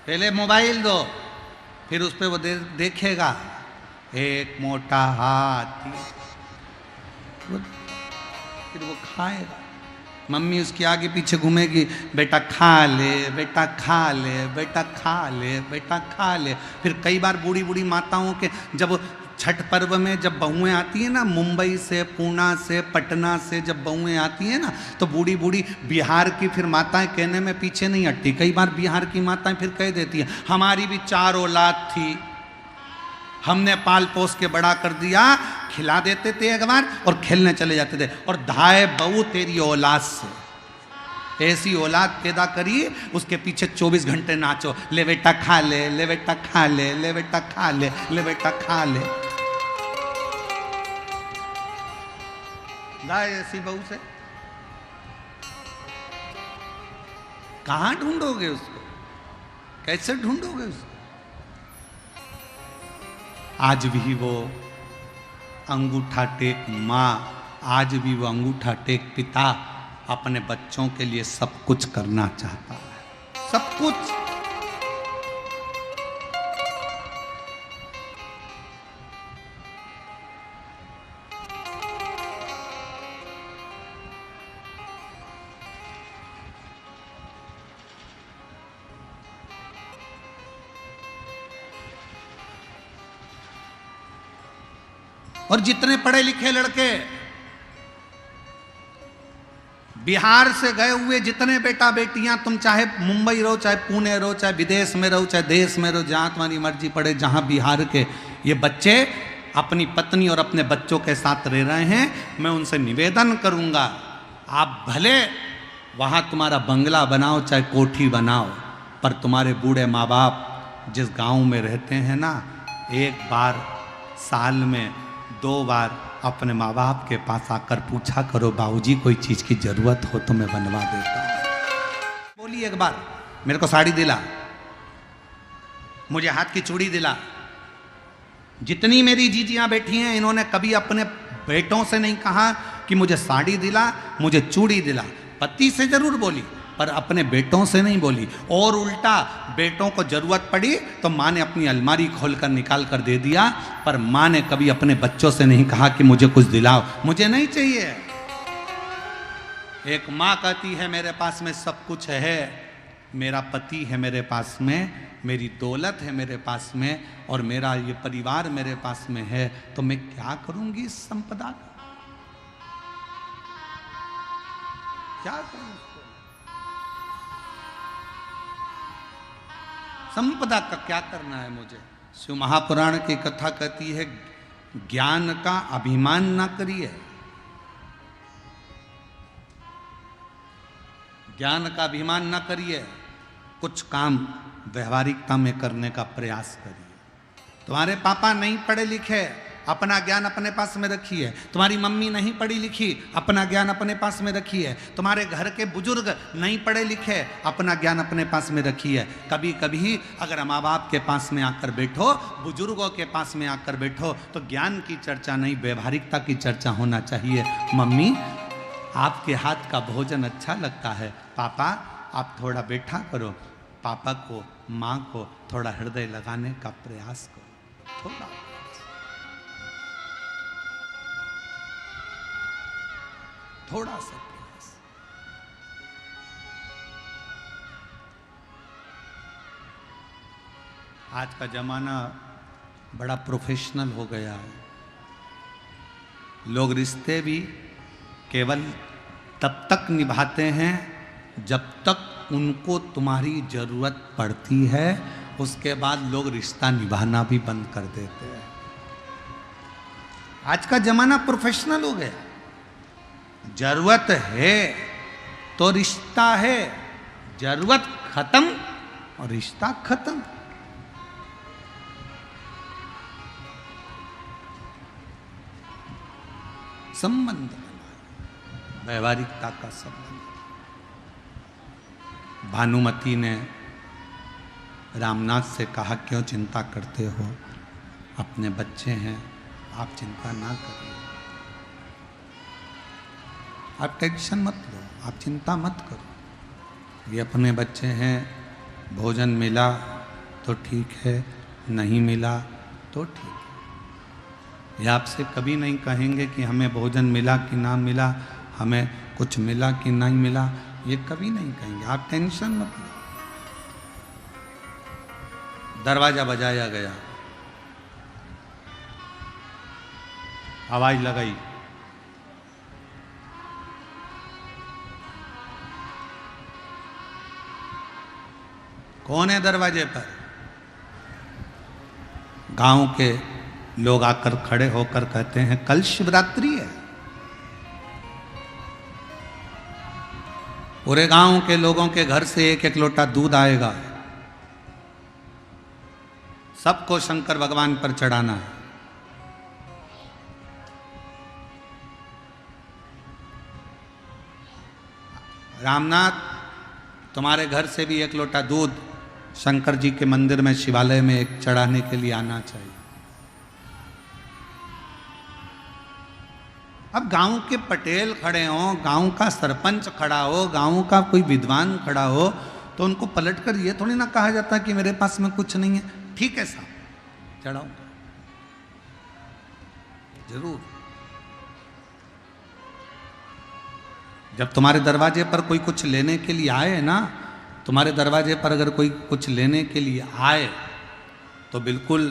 पहले मोबाइल दो, फिर उस पर वो देखेगा एक मोटा हाथी, फिर वो खाएगा। मम्मी उसके आगे पीछे घूमेगी, बेटा खा ले, बेटा खा ले, बेटा खा ले, बेटा खा ले। फिर कई बार बूढ़ी बूढ़ी माताओं के जब छठ पर्व में जब बहुएं आती हैं ना, मुंबई से, पूना से, पटना से जब बहुएं आती हैं ना, तो बूढ़ी बूढ़ी बिहार की फिर माताएं कहने में पीछे नहीं हटती। कई बार बिहार की माताएं फिर कह देती हैं, हमारी भी 4 औलाद थी, हमने पाल पोस के बड़ा कर दिया। खिला देते थे एक बार और खेलने चले जाते थे, और धाए बहू तेरी औलाद से, ऐसी औलाद पैदा करी, उसके पीछे 24 घंटे नाचो, ले बेटा खा ले, ले बेटा खा ले, ले बेटा खा ले, ले बेटा खा ले। गाय ऐसी बहू से कहां ढूंढोगे उसको, कैसे ढूंढोगे उसको? आज भी वो अंगूठा टेक माँ, आज भी वो अंगूठा टेक पिता अपने बच्चों के लिए सब कुछ करना चाहता है, सब कुछ। और जितने पढ़े लिखे लड़के बिहार से गए हुए, जितने बेटा बेटियां, तुम चाहे मुंबई रहो, चाहे पुणे रहो, चाहे विदेश में रहो, चाहे देश में रहो, जहां तुम्हारी मर्जी पड़े, जहां बिहार के ये बच्चे अपनी पत्नी और अपने बच्चों के साथ रह रहे हैं, मैं उनसे निवेदन करूंगा, आप भले वहां तुम्हारा बंगला बनाओ, चाहे कोठी बनाओ, पर तुम्हारे बूढ़े माँ बाप जिस गांव में रहते हैं ना, एक बार साल में 2 बार अपने माँ बाप के पास आकर पूछा करो, बाबूजी कोई चीज की जरूरत हो तो मैं बनवा देता हूं। बोली एक बार, मेरे को साड़ी दिला, मुझे हाथ की चूड़ी दिला। जितनी मेरी जीजियां बैठी हैं, इन्होंने कभी अपने बेटों से नहीं कहा कि मुझे साड़ी दिला, मुझे चूड़ी दिला। पति से जरूर बोली, पर अपने बेटों से नहीं बोली। और उल्टा बेटों को जरूरत पड़ी तो माँ ने अपनी अलमारी खोलकर निकाल कर दे दिया, पर माँ ने कभी अपने बच्चों से नहीं कहा कि मुझे कुछ दिलाओ, मुझे नहीं चाहिए। एक माँ कहती है मेरे पास में सब कुछ है, मेरा पति है मेरे पास में, मेरी दौलत है मेरे पास में, और मेरा ये परिवार मेरे पास में है, तो मैं क्या करूंगी इस संपदा का, क्या करूं? संपदा का क्या करना है मुझे? शिव महापुराण की कथा कहती है, ज्ञान का अभिमान ना करिए, ज्ञान का अभिमान ना करिए, कुछ काम व्यवहारिकता में करने का प्रयास करिए। तुम्हारे पापा नहीं पढ़े लिखे, अपना ज्ञान अपने पास में रखिए। तुम्हारी मम्मी नहीं पढ़ी लिखी, अपना ज्ञान अपने पास में रखिए। तुम्हारे घर के बुजुर्ग नहीं पढ़े लिखे, अपना ज्ञान अपने पास में रखिए। कभी कभी अगर माँ बाप के पास में आकर बैठो, बुजुर्गों के पास में आकर बैठो, तो ज्ञान की चर्चा नहीं, व्यवहारिकता की चर्चा होना चाहिए। मम्मी आपके हाथ का भोजन अच्छा लगता है, पापा आप थोड़ा बैठा करो, पापा को माँ को थोड़ा हृदय लगाने का प्रयास करो, थोड़ा सा प्रयास। आज का जमाना बड़ा प्रोफेशनल हो गया है। लोग रिश्ते भी केवल तब तक निभाते हैं जब तक उनको तुम्हारी जरूरत पड़ती है, उसके बाद लोग रिश्ता निभाना भी बंद कर देते हैं। आज का जमाना प्रोफेशनल हो गया। जरूरत है तो रिश्ता है, जरूरत खत्म और रिश्ता खत्म। संबंध व्यवहारिकता का संबंध। भानुमति ने रामनाथ से कहा, क्यों चिंता करते हो, अपने बच्चे हैं, आप चिंता ना करिए, आप टेंशन मत लो, आप चिंता मत करो, ये अपने बच्चे हैं, भोजन मिला तो ठीक है, नहीं मिला तो ठीक है। ये आपसे कभी नहीं कहेंगे कि हमें भोजन मिला कि ना मिला, हमें कुछ मिला कि नहीं मिला, ये कभी नहीं कहेंगे, आप टेंशन मत लो। दरवाजा बजाया गया, आवाज लगाई। कौन है दरवाजे पर? गांव के लोग आकर खड़े होकर कहते हैं कल शिवरात्रि है। पूरे गांव के लोगों के घर से एक एक लोटा दूध आएगा, सबको शंकर भगवान पर चढ़ाना है। रामनाथ, तुम्हारे घर से भी एक लोटा दूध शंकर जी के मंदिर में शिवालय में एक चढ़ाने के लिए आना चाहिए। अब गांव के पटेल खड़े हों, गांव का सरपंच खड़ा हो, गांव का कोई विद्वान खड़ा हो, तो उनको पलटकर ये थोड़ी ना कहा जाता कि मेरे पास में कुछ नहीं है। ठीक है साहब, चढ़ाऊंगा जरूर। जब तुम्हारे दरवाजे पर कोई कुछ लेने के लिए आए ना, तुम्हारे दरवाजे पर अगर कोई कुछ लेने के लिए आए तो बिल्कुल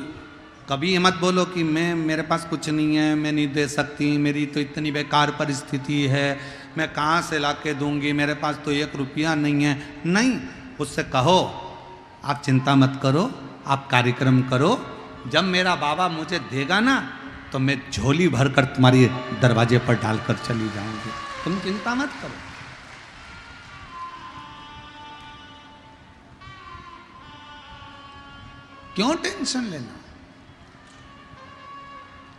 कभी ये मत बोलो कि मेरे पास कुछ नहीं है, मैं नहीं दे सकती, मेरी तो इतनी बेकार परिस्थिति है, मैं कहाँ से लाके दूंगी, मेरे पास तो 1 रुपया नहीं है। नहीं, उससे कहो आप चिंता मत करो, आप कार्यक्रम करो, जब मेरा बाबा मुझे देगा ना तो मैं झोली भरकर तुम्हारे दरवाजे पर डालकर चली जाऊंगी, तुम चिंता मत करो। क्यों टेंशन लेना,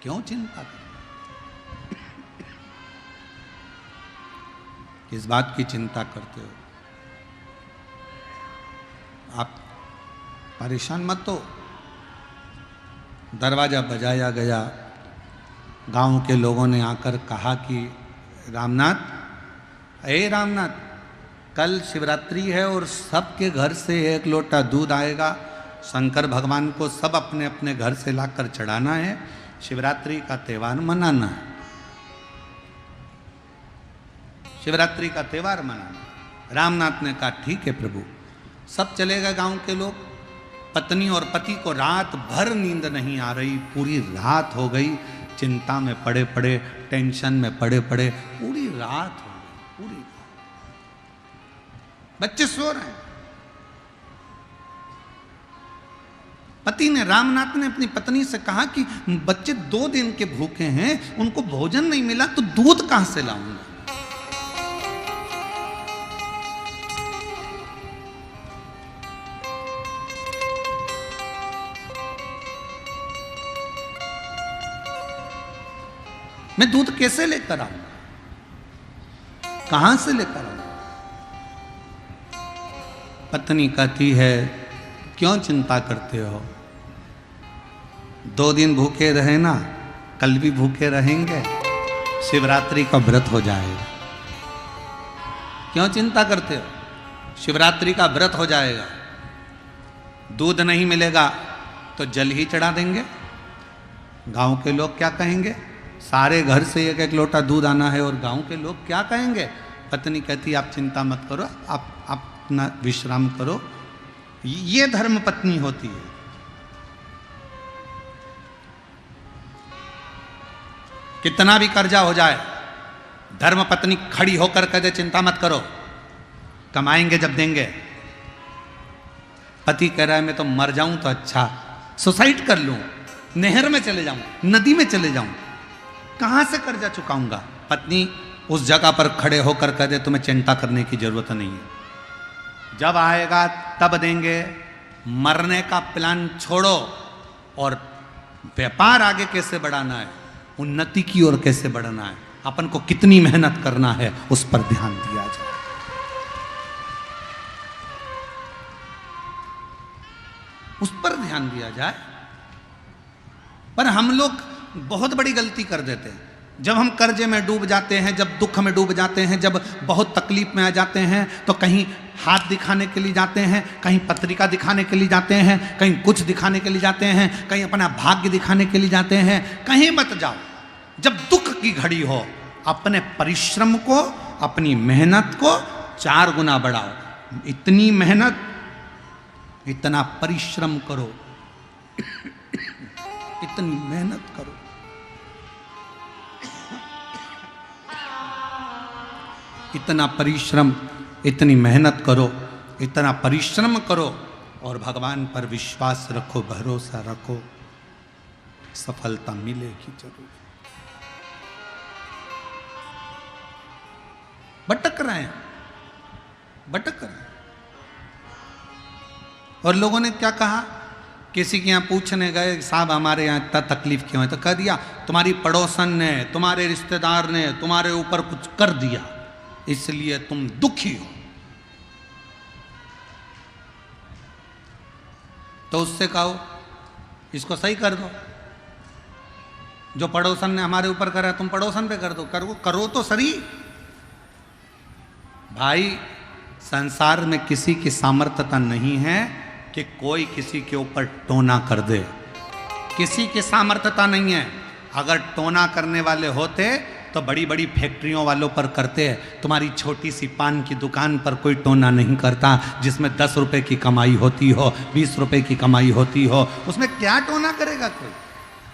क्यों चिंता करना? किस बात की चिंता करते हो? आप परेशान मत हो। दरवाजा बजाया गया, गांव के लोगों ने आकर कहा कि रामनाथ, अरे रामनाथ, कल शिवरात्रि है और सबके घर से 1 लोटा दूध आएगा, शंकर भगवान को सब अपने अपने घर से लाकर चढ़ाना है, शिवरात्रि का त्यौहार मनाना है, शिवरात्रि का त्यौहार मनाना। रामनाथ ने कहा ठीक है प्रभु। सब चले गए गांव के लोग। पत्नी और पति को रात भर नींद नहीं आ रही, पूरी रात हो गई, चिंता में पड़े पड़े, टेंशन में पड़े पड़े, पूरी रात हो गई, पूरी रात। बच्चे सो रहे हैं। पति ने, रामनाथ ने अपनी पत्नी से कहा कि बच्चे 2 दिन के भूखे हैं, उनको भोजन नहीं मिला तो दूध कहां से लाऊंगा? मैं दूध कैसे लेकर आऊंगा, कहां से लेकर आऊंगा? पत्नी कहती है क्यों चिंता करते हो, 2 दिन भूखे रहे ना, कल भी भूखे रहेंगे, शिवरात्रि का व्रत हो जाएगा। क्यों चिंता करते हो, शिवरात्रि का व्रत हो जाएगा। दूध नहीं मिलेगा तो जल ही चढ़ा देंगे। गांव के लोग क्या कहेंगे? सारे घर से 1-1 लोटा दूध आना है और गांव के लोग क्या कहेंगे? पत्नी कहती आप चिंता मत करो, आप अपना विश्राम करो। ये धर्म पत्नी होती है। कितना भी कर्जा हो जाए, धर्म पत्नी खड़ी होकर कह दे चिंता मत करो, कमाएंगे जब देंगे। पति कह रहा है मैं तो मर जाऊं तो अच्छा, सुसाइड कर लूं, नहर में चले जाऊं, नदी में चले जाऊं, कहां से कर्जा चुकाऊंगा? पत्नी उस जगह पर खड़े होकर कह दे तुम्हें चिंता करने की जरूरत नहीं है, जब आएगा तब देंगे। मरने का प्लान छोड़ो और व्यापार आगे कैसे बढ़ाना है, उन्नति की ओर कैसे बढ़ना है, अपन को कितनी मेहनत करना है, उस पर ध्यान दिया जाए। उस पर ध्यान दिया जाए। पर हम लोग बहुत बड़ी गलती कर देते हैं। जब हम कर्जे में डूब जाते हैं, जब दुख में डूब जाते हैं, जब बहुत तकलीफ में आ जाते हैं, तो कहीं हाथ दिखाने के लिए जाते हैं, कहीं पत्रिका दिखाने के लिए जाते हैं, कहीं कुछ दिखाने के लिए जाते हैं, कहीं अपना भाग्य दिखाने के लिए जाते हैं। कहीं मत जाओ। जब दुख की घड़ी हो, अपने परिश्रम को, अपनी मेहनत को 4 गुना बढ़ाओ। इतनी मेहनत, इतना परिश्रम करो, इतनी मेहनत करो। इतना परिश्रम, इतनी मेहनत करो, इतना परिश्रम करो और भगवान पर विश्वास रखो, भरोसा रखो, सफलता मिलेगी जरूर। भटक रहे हैं, भटक रहे हैं। और लोगों ने क्या कहा, किसी के यहाँ पूछने गए, साहब हमारे यहाँ इतना तकलीफ क्यों है, तो कह दिया तुम्हारी पड़ोसन ने, तुम्हारे रिश्तेदार ने तुम्हारे ऊपर कुछ कर दिया, इसलिए तुम दुखी हो। तो उससे कहो इसको सही कर दो, जो पड़ोसन ने हमारे ऊपर करा तुम पड़ोसन पे कर दो, करो तो सही। भाई संसार में किसी की सामर्थ्यता नहीं है कि कोई किसी के ऊपर टोना कर दे, किसी की सामर्थ्यता नहीं है। अगर टोना करने वाले होते तो बड़ी बड़ी फैक्ट्रियों वालों पर करते हैं। तुम्हारी छोटी सी पान की दुकान पर कोई टोना नहीं करता, जिसमें 10 रुपए की कमाई होती हो, 20 रुपए की कमाई होती हो, उसमें क्या टोना करेगा कोई।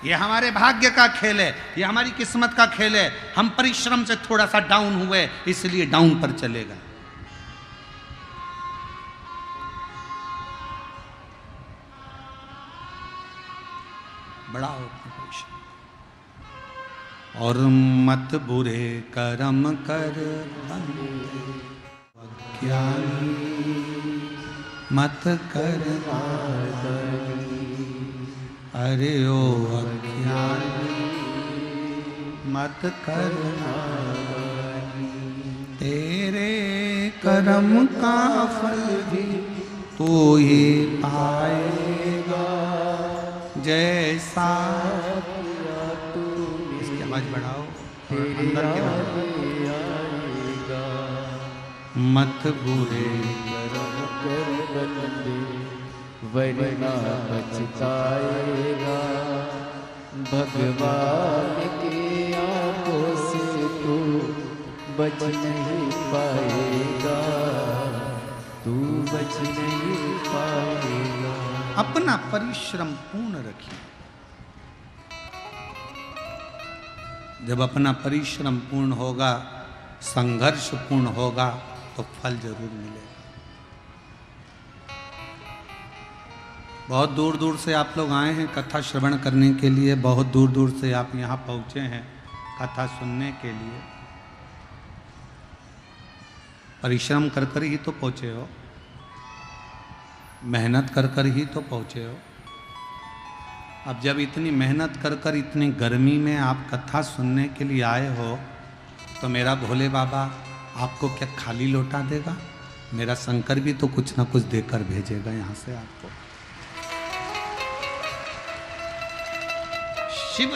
ये हमारे भाग्य का खेल है, ये हमारी किस्मत का खेल है। हम परिश्रम से थोड़ा सा डाउन हुए इसलिए डाउन पर चलेगा। बड़ा हो और मत बुरे कर्म कर अज्ञानी, मत कर अरे ओ अज्ञानी, मत कर तेरे कर्म का फल भी तू ही पाएगा, जैसा इसकी आवाज बढ़ाओ अंदर के मत बुरे वरना पछताएगा, भगवान की आंखों से तू बच नहीं पाएगा, तू बच नहीं पाएगा। अपना परिश्रम पूर्ण रखिए। जब अपना परिश्रम पूर्ण होगा, संघर्ष पूर्ण होगा तो फल जरूर मिलेगा। बहुत दूर दूर से आप लोग आए हैं कथा श्रवण करने के लिए, बहुत दूर दूर से आप यहाँ पहुँचे हैं कथा सुनने के लिए। परिश्रम कर कर ही तो पहुँचे हो, मेहनत कर कर ही तो पहुँचे हो। अब जब इतनी मेहनत कर कर इतनी गर्मी में आप कथा सुनने के लिए आए हो, तो मेरा भोले बाबा आपको क्या खाली लौटा देगा? मेरा शंकर भी तो कुछ ना कुछ देकर भेजेगा यहाँ से आपको। शिव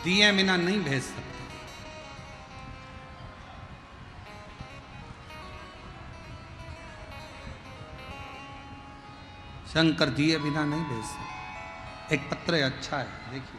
दिए बिना नहीं भेज सकते। शंकर दिए बिना नहीं भेज सकते। एक पत्र अच्छा है, देखिए।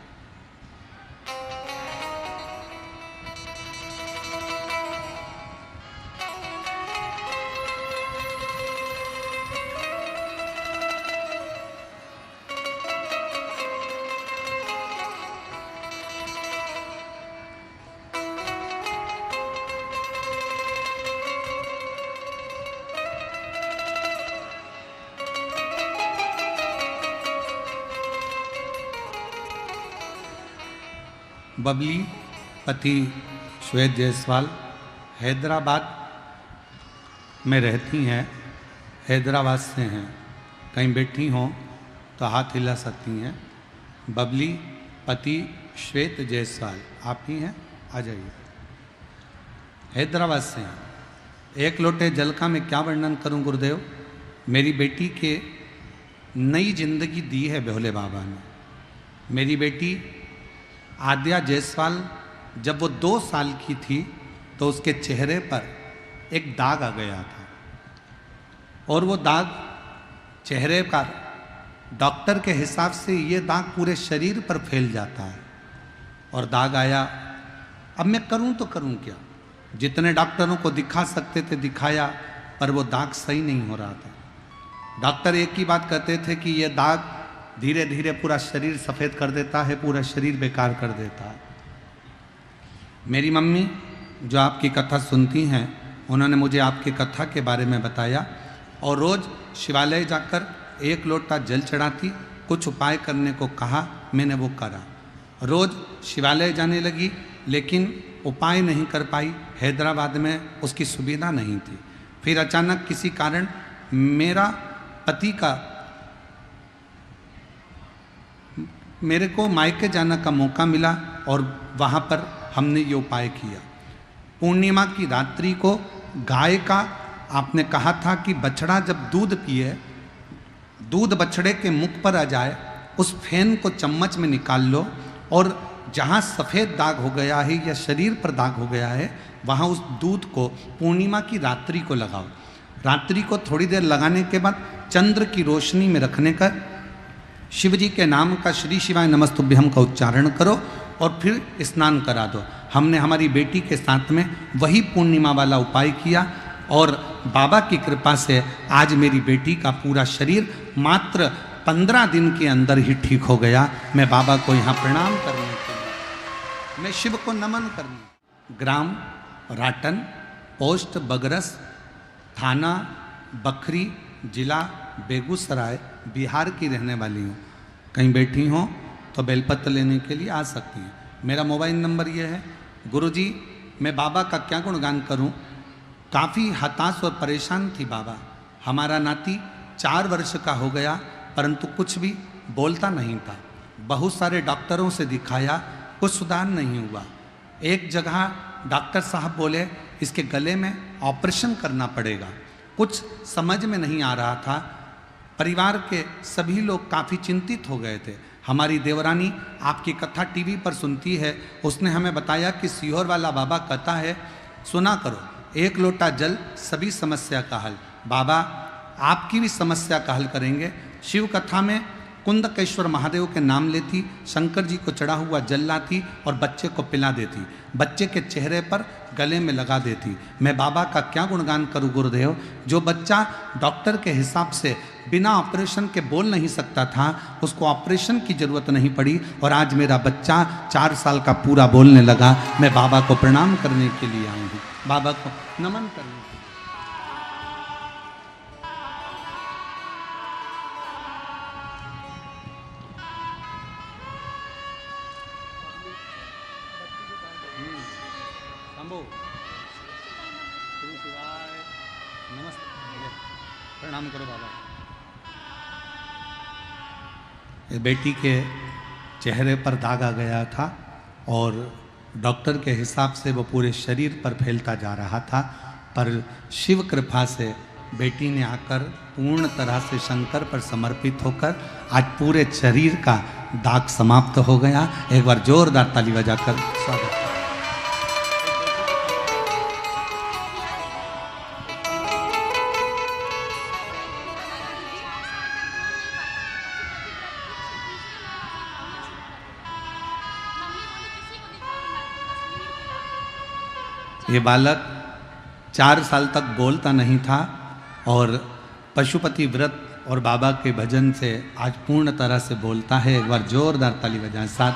बबली पति श्वेत जायसवाल हैदराबाद में रहती हैं, हैदराबाद से हैं। कहीं बैठी हों तो हाथ हिला सकती हैं। बबली पति श्वेत जायसवाल आप ही हैं, आ जाइए। हैदराबाद से हैं। एक लोटे जल का मैं क्या वर्णन करूं गुरुदेव। मेरी बेटी के नई जिंदगी दी है भोले बाबा ने। मेरी बेटी आद्या जायसवाल जब वो 2 साल की थी तो उसके चेहरे पर एक दाग आ गया था, और वो दाग चेहरे पर डॉक्टर के हिसाब से ये दाग पूरे शरीर पर फैल जाता है, और दाग आया। अब मैं करूं तो करूं क्या। जितने डॉक्टरों को दिखा सकते थे दिखाया, पर वो दाग सही नहीं हो रहा था। डॉक्टर एक ही बात कहते थे कि ये दाग धीरे धीरे पूरा शरीर सफ़ेद कर देता है, पूरा शरीर बेकार कर देता है। मेरी मम्मी जो आपकी कथा सुनती हैं, उन्होंने मुझे आपकी कथा के बारे में बताया और रोज़ शिवालय जाकर 1 लोटा जल चढ़ाती, कुछ उपाय करने को कहा, मैंने वो करा। रोज़ शिवालय जाने लगी, लेकिन उपाय नहीं कर पाई, हैदराबाद में उसकी सुविधा नहीं थी। फिर अचानक किसी कारण मेरा पति का मेरे को मायके जाने का मौका मिला और वहाँ पर हमने ये उपाय किया। पूर्णिमा की रात्रि को गाय का आपने कहा था कि बछड़ा जब दूध पिए, दूध बछड़े के मुख पर आ जाए, उस फेन को चम्मच में निकाल लो और जहाँ सफ़ेद दाग हो गया है या शरीर पर दाग हो गया है, वहाँ उस दूध को पूर्णिमा की रात्रि को लगाओ। रात्रि को थोड़ी देर लगाने के बाद चंद्र की रोशनी में रखने का शिव जी के नाम का श्री शिवाय नमस्तुभ्यम का उच्चारण करो और फिर स्नान करा दो। हमने हमारी बेटी के साथ में वही पूर्णिमा वाला उपाय किया और बाबा की कृपा से आज मेरी बेटी का पूरा शरीर मात्र 15 दिन के अंदर ही ठीक हो गया। मैं बाबा को यहाँ प्रणाम करने के लिए, मैं शिव को नमन करने। ग्राम राटन, पोस्ट बगरस, थाना बखरी, जिला बेगूसराय, बिहार की रहने वाली हूँ। कहीं बैठी हो तो बेलपत्र लेने के लिए आ सकती हैं। मेरा मोबाइल नंबर ये है। गुरुजी, मैं बाबा का क्या गुणगान करूँ। काफ़ी हताश और परेशान थी बाबा। हमारा नाती 4 वर्ष का हो गया, परंतु कुछ भी बोलता नहीं था। बहुत सारे डॉक्टरों से दिखाया, कुछ सुधार नहीं हुआ। एक जगह डॉक्टर साहब बोले इसके गले में ऑपरेशन करना पड़ेगा। कुछ समझ में नहीं आ रहा था। परिवार के सभी लोग काफ़ी चिंतित हो गए थे। हमारी देवरानी आपकी कथा टीवी पर सुनती है, उसने हमें बताया कि सीहोर वाला बाबा कहता है, सुना करो, 1 लोटा जल सभी समस्या का हल। बाबा आपकी भी समस्या का हल करेंगे। शिव कथा में कुंदकेश्वर महादेव के नाम लेती, शंकर जी को चढ़ा हुआ जल लाती और बच्चे को पिला देती, बच्चे के चेहरे पर गले में लगा देती। मैं बाबा का क्या गुणगान करूं गुरुदेव। जो बच्चा डॉक्टर के हिसाब से बिना ऑपरेशन के बोल नहीं सकता था, उसको ऑपरेशन की जरूरत नहीं पड़ी और आज मेरा बच्चा 4 साल का पूरा बोलने लगा। मैं बाबा को प्रणाम करने के लिए आई हूँ, बाबा को नमन करने के लिए। प्रणाम करो बाबा। बेटी के चेहरे पर दाग आ गया था और डॉक्टर के हिसाब से वो पूरे शरीर पर फैलता जा रहा था, पर शिव कृपा से बेटी ने आकर पूर्ण तरह से शंकर पर समर्पित होकर आज पूरे शरीर का दाग समाप्त हो गया। एक बार जोरदार ताली बजाकर स्वागत। ये बालक 4 साल तक बोलता नहीं था और पशुपति व्रत और बाबा के भजन से आज पूर्ण तरह से बोलता है। एक बार जोरदार ताली बजाएं साथ।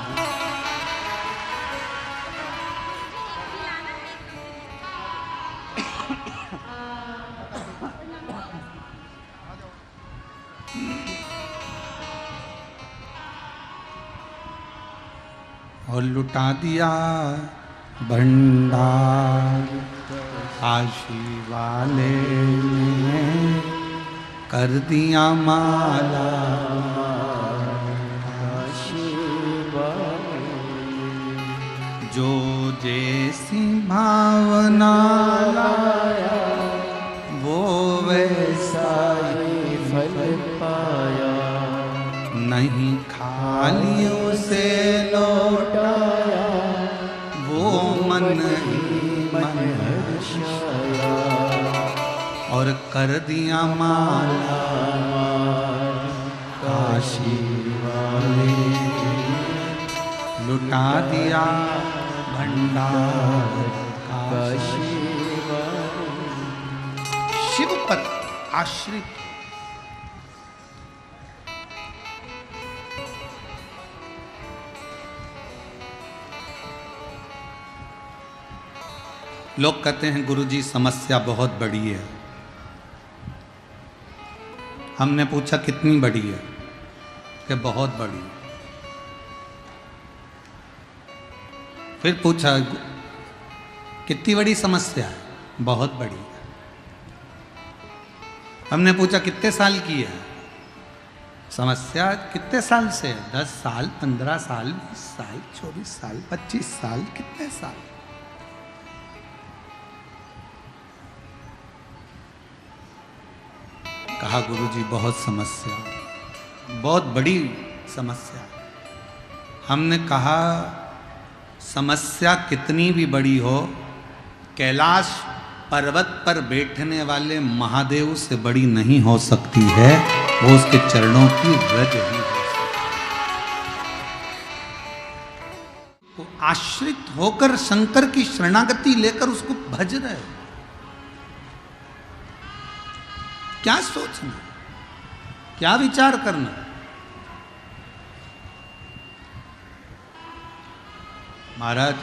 और लुटा दिया भंडार काशी वाले ने, कर दिया माला काशी वाले, जो जैसी भावना लाया वो वैसा ही फल पाया, नहीं खाली उसे लौटाया, वो मन ही मन हर्षाया, और कर दिया माला काशी वाले, लुटा दिया भंडार काशी वाले। शिव पर आश्रित लोग कहते हैं गुरुजी समस्या बहुत बड़ी है। हमने पूछा कितनी बड़ी है, कि बहुत बड़ी है। फिर पूछा कितनी बड़ी समस्या है, बहुत बड़ी है। हमने पूछा कितने साल की है समस्या, कितने साल से है? 10 साल, 15 साल, 20 साल, 24 साल, 25 साल, कितने साल? कहा गुरुजी बहुत समस्या, बहुत बड़ी समस्या। हमने कहा समस्या कितनी भी बड़ी हो, कैलाश पर्वत पर बैठने वाले महादेव से बड़ी नहीं हो सकती है, वो उसके चरणों की रज ही हो सकती है। वो आश्रित होकर शंकर की शरणागति लेकर उसको भज रहे। क्या सोचना, क्या विचार करना? महाराज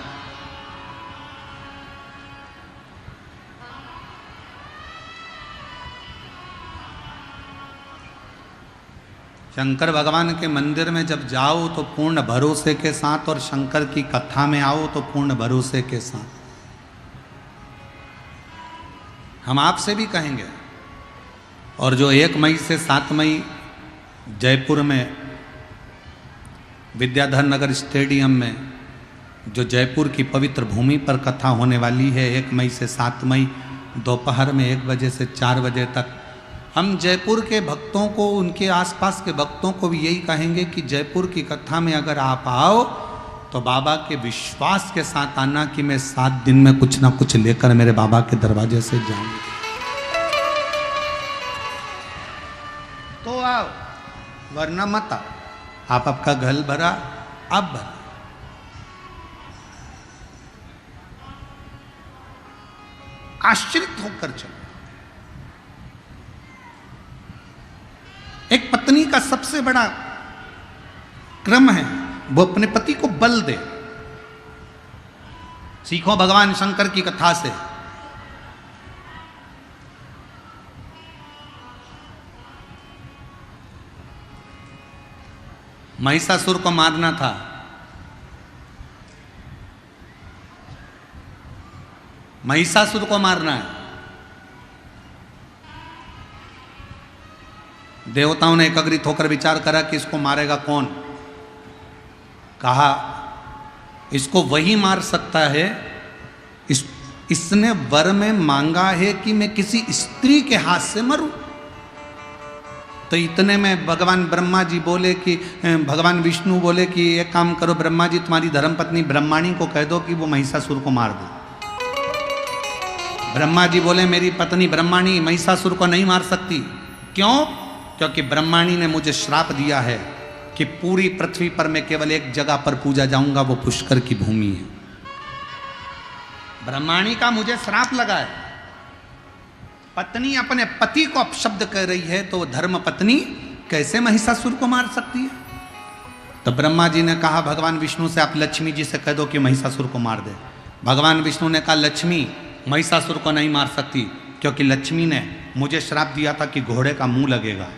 शंकर भगवान के मंदिर में जब जाओ तो पूर्ण भरोसे के साथ, और शंकर की कथा में आओ तो पूर्ण भरोसे के साथ। हम आपसे भी कहेंगे, और जो 1 मई से 7 मई जयपुर में विद्याधर नगर स्टेडियम में जो जयपुर की पवित्र भूमि पर कथा होने वाली है, 1 मई से 7 मई दोपहर में 1 बजे से 4 बजे तक, हम जयपुर के भक्तों को, उनके आसपास के भक्तों को भी यही कहेंगे कि जयपुर की कथा में अगर आप आओ तो बाबा के विश्वास के साथ आना कि मैं 7 दिन में कुछ ना कुछ लेकर मेरे बाबा के दरवाजे से जाऊंगा। तो आओ, वरना मत आओ। आप आपका घर भरा, आप भरा। आश्रित होकर चलो। एक पत्नी का सबसे बड़ा क्रम है वो अपने पति को बल दे। सीखो भगवान शंकर की कथा से। महिषासुर को मारना था, महिषासुर को मारना है। देवताओं ने एकत्रित होकर विचार करा कि इसको मारेगा कौन। कहा इसको वही मार सकता है, इसने वर में मांगा है कि मैं किसी स्त्री के हाथ से मरूं। तो इतने में भगवान ब्रह्मा जी बोले कि, भगवान विष्णु बोले कि एक काम करो ब्रह्मा जी, तुम्हारी धर्मपत्नी ब्रह्माणी को कह दो कि वो महिषासुर को मार दो। ब्रह्मा जी बोले मेरी पत्नी ब्रह्माणी महिषासुर को नहीं मार सकती। क्यों? क्योंकि ब्रह्माणी ने मुझे श्राप दिया है कि पूरी पृथ्वी पर मैं केवल एक जगह पर पूजा जाऊंगा, वो पुष्कर की भूमि है। ब्रह्माणी का मुझे श्राप लगा है। पत्नी अपने पति को अपशब्द कर रही है तो धर्म पत्नी कैसे महिषासुर को मार सकती है? तो ब्रह्मा जी ने कहा भगवान विष्णु से, आप लक्ष्मी जी से कह दो कि महिषासुर को मार दे। भगवान विष्णु ने कहा लक्ष्मी महिषासुर को नहीं मार सकती, क्योंकि लक्ष्मी ने मुझे श्राप दिया था कि घोड़े का मुंह लगेगा।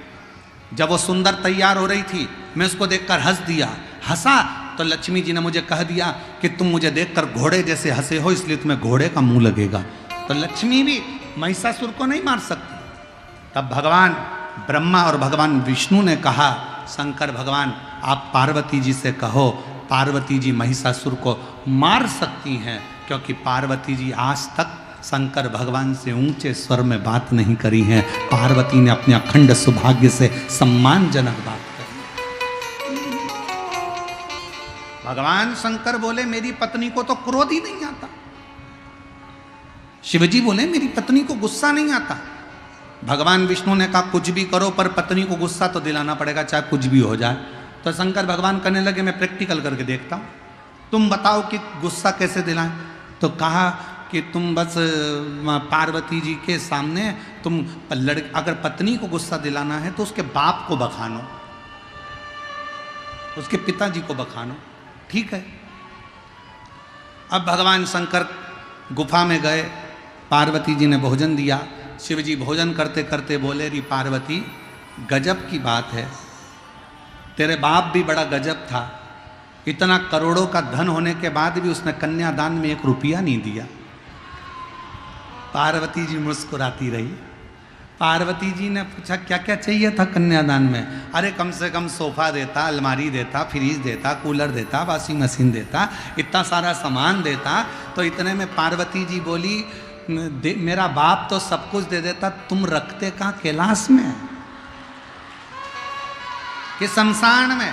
जब वो सुंदर तैयार हो रही थी, मैं उसको देखकर हंस दिया, हंसा तो लक्ष्मी जी ने मुझे कह दिया कि तुम मुझे देखकर घोड़े जैसे हंसे हो, इसलिए तुम्हें घोड़े का मुंह लगेगा। तो लक्ष्मी भी महिषासुर को नहीं मार सकती। तब भगवान ब्रह्मा और भगवान विष्णु ने कहा, शंकर भगवान आप पार्वती जी से कहो, पार्वती जी महिषासुर को मार सकती हैं, क्योंकि पार्वती जी आज तक शंकर भगवान से ऊंचे स्वर में बात नहीं करी है। पार्वती ने अपने अखंड सौभाग्य से सम्मानजनक बात करी। भगवान शंकर बोले मेरी पत्नी को तो क्रोध ही नहीं आता। शिवजी बोले मेरी पत्नी को गुस्सा नहीं आता। भगवान विष्णु ने कहा कुछ भी करो पर पत्नी को गुस्सा तो दिलाना पड़ेगा, चाहे कुछ भी हो जाए। तो शंकर भगवान कहने लगे मैं प्रैक्टिकल करके देखता हूं, तुम बताओ कि गुस्सा कैसे दिलाएं। तो कहा कि तुम बस पार्वती जी के सामने तुम अगर पत्नी को गुस्सा दिलाना है तो उसके बाप को बखानो, उसके पिताजी को बखानो, ठीक है। अब भगवान शंकर गुफा में गए, पार्वती जी ने भोजन दिया। शिव जी भोजन करते करते बोले, री पार्वती गजब की बात है, तेरे बाप भी बड़ा गजब था, इतना करोड़ों का धन होने के बाद भी उसने कन्यादान में 1 रुपया नहीं दिया। पार्वती जी मुस्कुराती रही। पार्वती जी ने पूछा क्या क्या चाहिए था कन्यादान में? अरे कम से कम सोफा देता, अलमारी देता, फ्रिज देता, कूलर देता, वॉशिंग मशीन देता, इतना सारा सामान देता। तो इतने में पार्वती जी बोली, मेरा बाप तो सब कुछ दे देता, तुम रखते कहाँ कैलाश में कि शमशान में?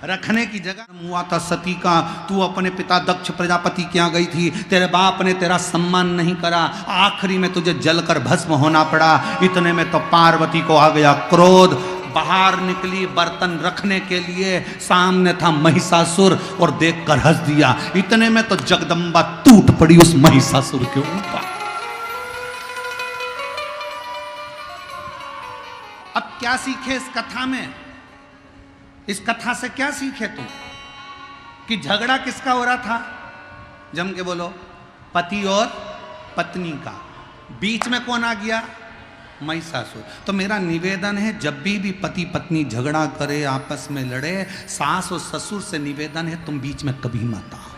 रखने की जगह हुआ था सती का। तू अपने पिता दक्ष प्रजापति के यहाँ गई थी, तेरे बाप ने तेरा सम्मान नहीं करा, आखिरी में तुझे जलकर भस्म होना पड़ा। इतने में तो पार्वती को आ गया क्रोध, बाहर निकली बर्तन रखने के लिए, सामने था महिषासुर और देखकर हंस दिया। इतने में तो जगदम्बा टूट पड़ी उस महिषासुर के ऊपर। अब क्या सीखे इस कथा में? इस कथा से क्या सीखे तुम? कि झगड़ा किसका हो रहा था? जम के बोलो, पति और पत्नी का। बीच में कौन आ गया? महिषासुर। तो मेरा निवेदन है, जब भी पति पत्नी झगड़ा करे, आपस में लड़े, सास और ससुर से निवेदन है तुम बीच में कभी मत आओ।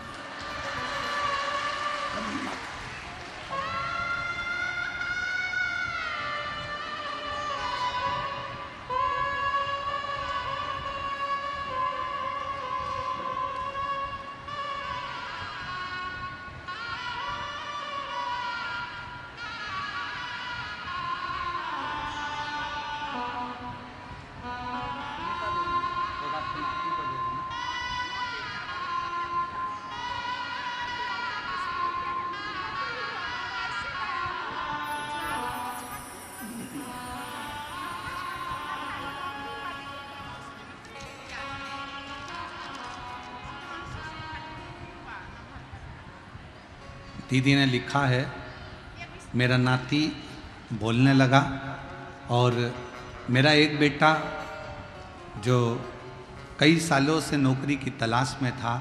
दीदी ने लिखा है, मेरा नाती बोलने लगा और मेरा एक बेटा जो कई सालों से नौकरी की तलाश में था,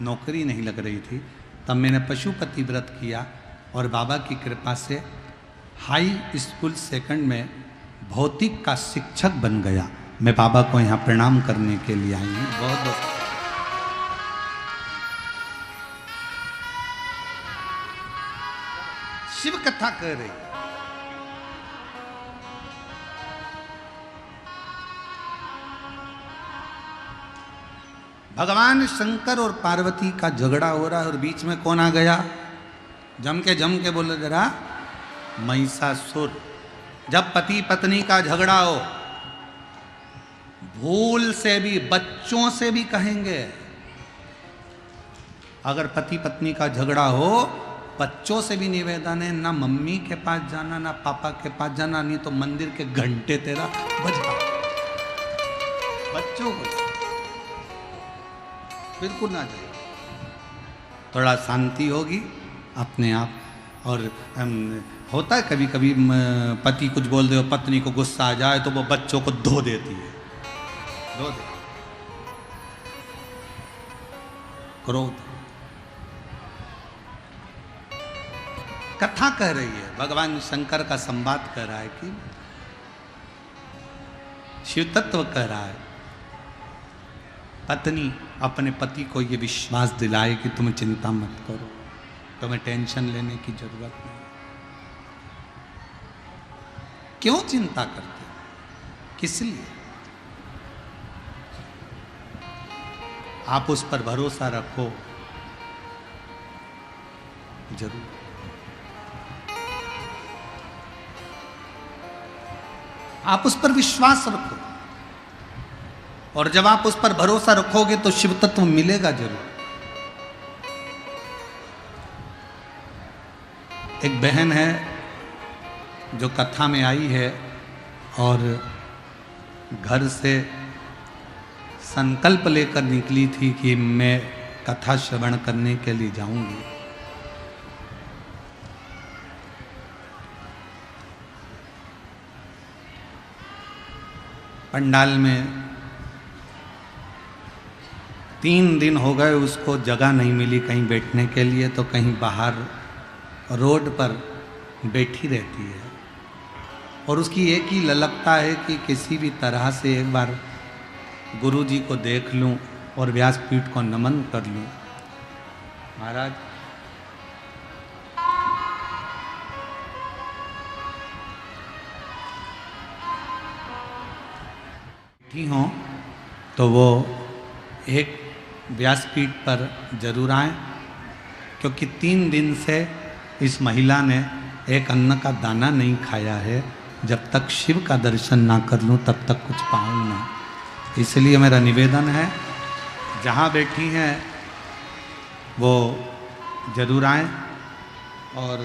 नौकरी नहीं लग रही थी, तब मैंने पशुपति व्रत किया और बाबा की कृपा से हाई स्कूल सेकंड में भौतिक का शिक्षक बन गया। मैं बाबा को यहाँ प्रणाम करने के लिए आई हूँ। बहुत बहुत शिव कथा कर रही। भगवान शंकर और पार्वती का झगड़ा हो रहा है और बीच में कौन आ गया? जम के बोले जरा, महिषासुर। जब पति पत्नी का झगड़ा हो, भूल से भी, बच्चों से भी कहेंगे, अगर पति पत्नी का झगड़ा हो, बच्चों से भी निवेदन है, ना मम्मी के पास जाना ना पापा के पास जाना, नहीं तो मंदिर के घंटे तेरा बजा। बच्चों को बिल्कुल ना जाए, थोड़ा शांति होगी अपने आप। और होता है कभी कभी पति कुछ बोल दे, पत्नी को गुस्सा आ जाए तो वो बच्चों को धो देती है, धो दे क्रोध। कथा कह रही है, भगवान शंकर का संवाद कर रहा है कि शिव तत्व कह रहा है, पत्नी अपने पति को ये विश्वास दिलाए कि तुम चिंता मत करो, तुम्हें टेंशन लेने की जरूरत नहीं। क्यों चिंता करते? किस लिए? आप उस पर भरोसा रखो, जरूर। आप उस पर विश्वास रखो, और जब आप उस पर भरोसा रखोगे तो शिव तत्व मिलेगा जरूर। एक बहन है जो कथा में आई है और घर से संकल्प लेकर निकली थी कि मैं कथा श्रवण करने के लिए जाऊंगी। पंडाल में 3 दिन हो गए, उसको जगह नहीं मिली कहीं बैठने के लिए, तो कहीं बाहर रोड पर बैठी रहती है और उसकी एक ही ललकता है कि किसी भी तरह से एक बार गुरु जी को देख लूं और व्यासपीठ को नमन कर लूं। महाराज बैठी हों तो वो एक व्यासपीठ पर जरूर आए, क्योंकि 3 दिन से इस महिला ने एक अन्न का दाना नहीं खाया है। जब तक शिव का दर्शन ना कर लूं तब तक कुछ पाऊँ ना। इसलिए मेरा निवेदन है, जहाँ बैठी हैं वो जरूर आए और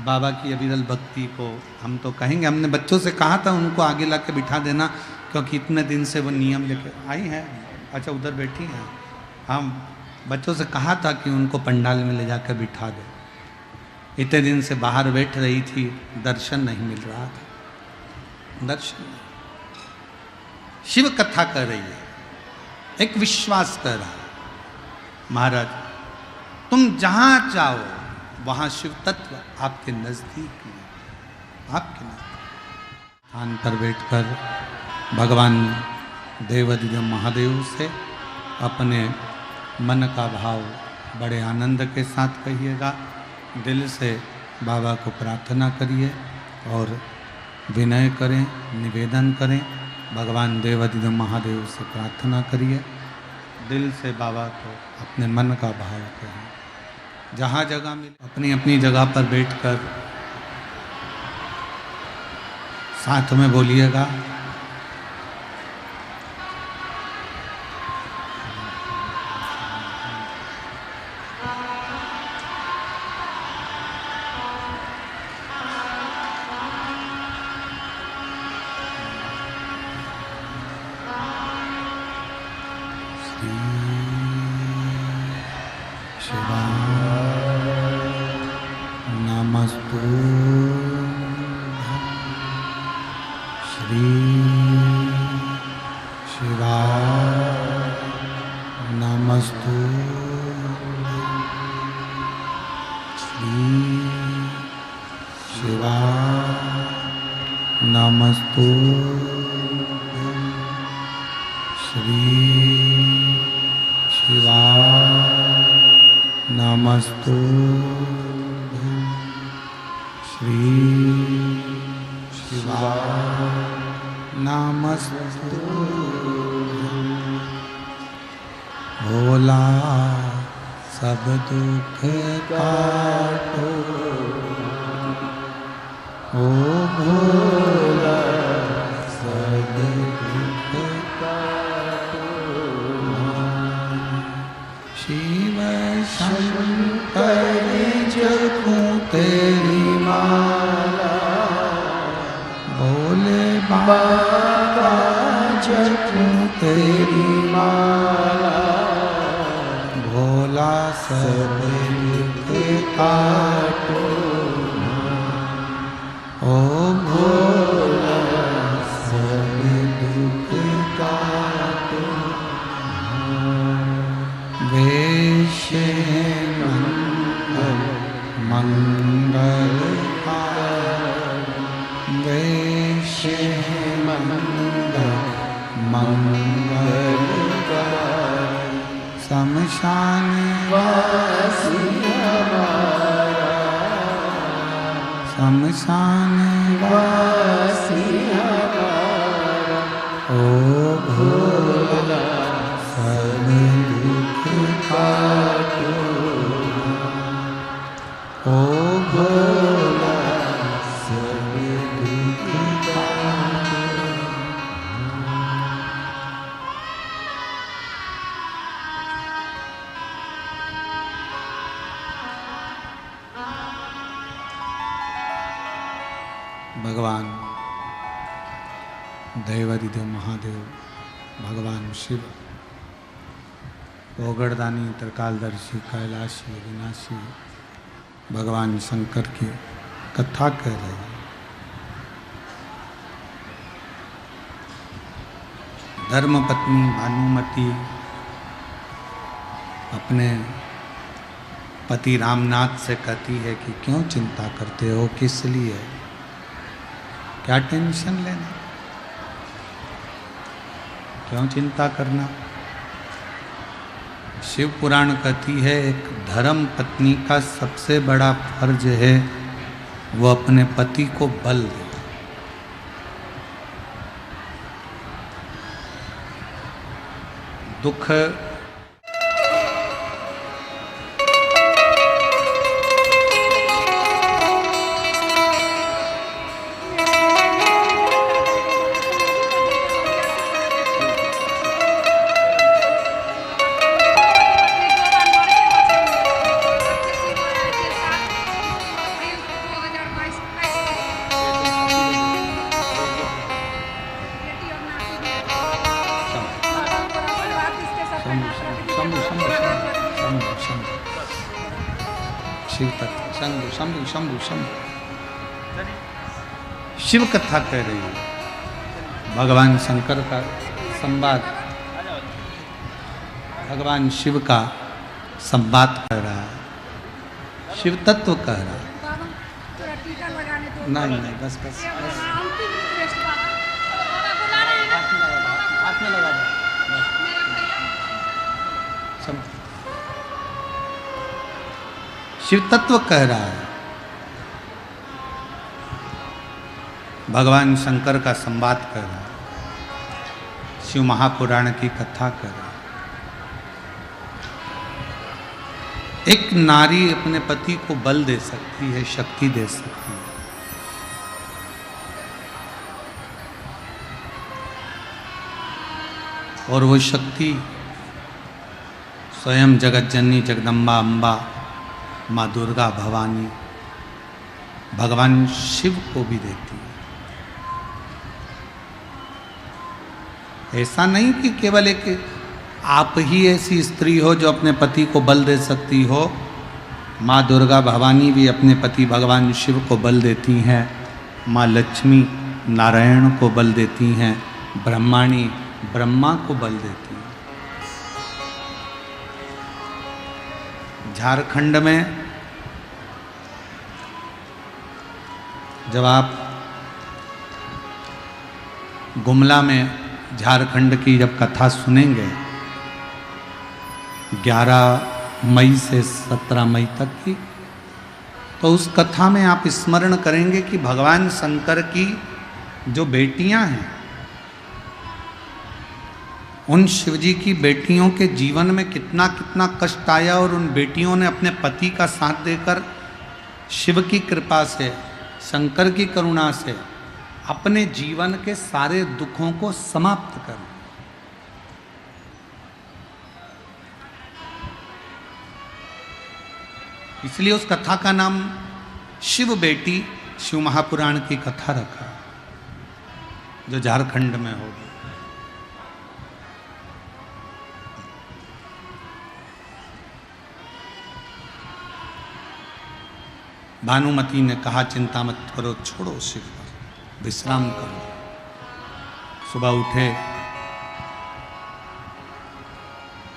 बाबा की अविरल भक्ति को हम तो कहेंगे। हमने बच्चों से कहा था उनको आगे ला के बिठा देना, क्योंकि इतने दिन से वो नियम लेके आई हैं। अच्छा, उधर बैठी हैं। हम बच्चों से कहा था कि उनको पंडाल में ले जाकर बिठा दे। इतने दिन से बाहर बैठ रही थी, दर्शन नहीं मिल रहा था। दर्शन शिव कथा कर रही है, एक विश्वास कर रहा है। महाराज तुम जहाँ चाहो वहाँ शिव तत्व आपके नजदीक में, आपके नजदीक। स्थान पर बैठकर भगवान देवाधिदेव महादेव से अपने मन का भाव बड़े आनंद के साथ कहिएगा। दिल से बाबा को प्रार्थना करिए और विनय करें, निवेदन करें। भगवान देवाधिदेव महादेव से प्रार्थना करिए, दिल से बाबा को अपने मन का भाव करें। जहाँ जगह मिले अपनी अपनी जगह पर बैठकर साथ में बोलिएगा। भोला सब दुख काटो, ओ भोला सब दुख काटो। शिव शंकर जपूं तेरी माला, भोले बाबा जपूं तेरी माला। भोला सब दुख काटो, ओ भोला सब दुख काटो। वेश मंगल वेश मंगल शमशान वासी हमारा, शमशान वासी हमारा। ओ भोला सब दुख काटो, ओ भोला सब दुख काटो। भगवान देवाधिदेव महादेव, भगवान शिव, ओगड़दानी, त्रिकालदर्शी, कैलाशी, विनाशी भगवान शंकर की कथा कह रहे हैं। धर्मपत्नी भानुमति अपने पति रामनाथ से कहती है कि क्यों चिंता करते हो, किस लिए, क्या टेंशन लेना, क्यों चिंता करना। शिव पुराण कहती है एक धर्म पत्नी का सबसे बड़ा फर्ज है वो अपने पति को बल दे। दुख शिव तत्व शंभु शंभु शंभु शंभु शिव कथा कह रही है। भगवान शंकर का संवाद, भगवान शिव का संवाद कर रहा है, शिव तत्व कह रहा है। नहीं नहीं बस बस बस हाथ में लगा दो। शिव तत्व कह रहा है, भगवान शंकर का संवाद कर रहा है, शिव महापुराण की कथा कर रहा है। एक नारी अपने पति को बल दे सकती है, शक्ति दे सकती है। और वो शक्ति स्वयं जगत जननी जगदम्बा अम्बा माँ दुर्गा भवानी भगवान शिव को भी देती है। ऐसा नहीं कि केवल एक आप ही ऐसी स्त्री हो जो अपने पति को बल दे सकती हो। माँ दुर्गा भवानी भी अपने पति भगवान शिव को बल देती हैं। माँ लक्ष्मी नारायण को बल देती हैं। ब्रह्माणी ब्रह्मा को बल देती हैं। झारखंड में जब आप गुमला में झारखंड की जब कथा सुनेंगे 11 मई से 17 मई तक की, तो उस कथा में आप स्मरण करेंगे कि भगवान शंकर की जो बेटियां हैं, उन शिवजी की बेटियों के जीवन में कितना कितना कष्ट आया और उन बेटियों ने अपने पति का साथ देकर शिव की कृपा से, शंकर की करुणा से अपने जीवन के सारे दुखों को समाप्त कर। इसलिए उस कथा का नाम शिव बेटी शिव महापुराण की कथा रखा, जो झारखंड में होगी। भानुमति ने कहा चिंता मत करो, छोड़ो शिव, विश्राम करो। सुबह उठे,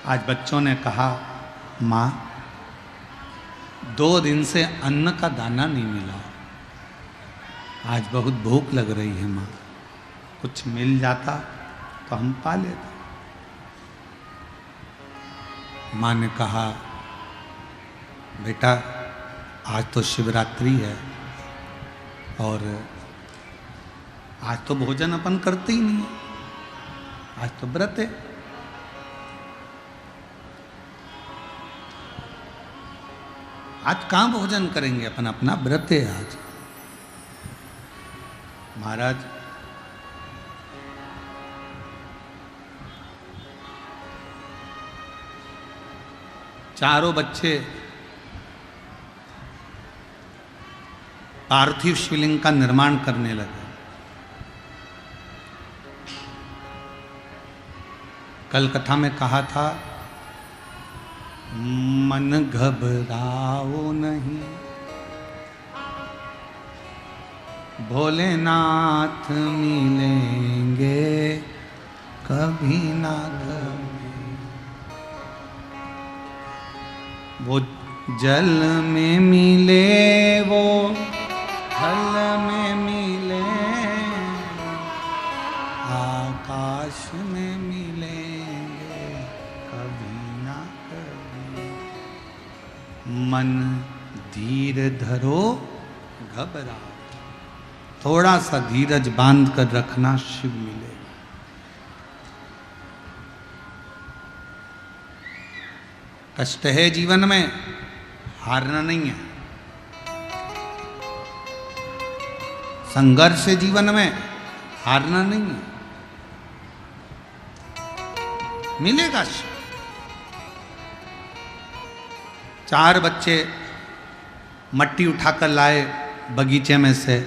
आज बच्चों ने कहा माँ 2 दिन से अन्न का दाना नहीं मिला, आज बहुत भूख लग रही है माँ, कुछ मिल जाता तो हम पा लेते। माँ ने कहा बेटा आज तो शिवरात्रि है और आज तो भोजन अपन करते ही नहीं, आज तो व्रत है। आज कहाँ भोजन करेंगे, अपन अपना व्रत है आज। महाराज चारों बच्चे पार्थिव शिवलिंग का निर्माण करने लगे। कल कथा में कहा था मन घबराओ नहीं, भोलेनाथ मिलेंगे कभी ना कभी। वो जल में मिले वो थल में मिले, आकाश में मिलेंगे कभी ना कभी। मन धीर धरो घबरा, थोड़ा सा धीरज बांध कर रखना, शिव मिलेगा। कष्ट है जीवन में, हारना नहीं है। संघर्ष है जीवन में, हारना नहीं है। मिलेगा शिव। 4 बच्चे मट्टी उठाकर लाए बगीचे में से,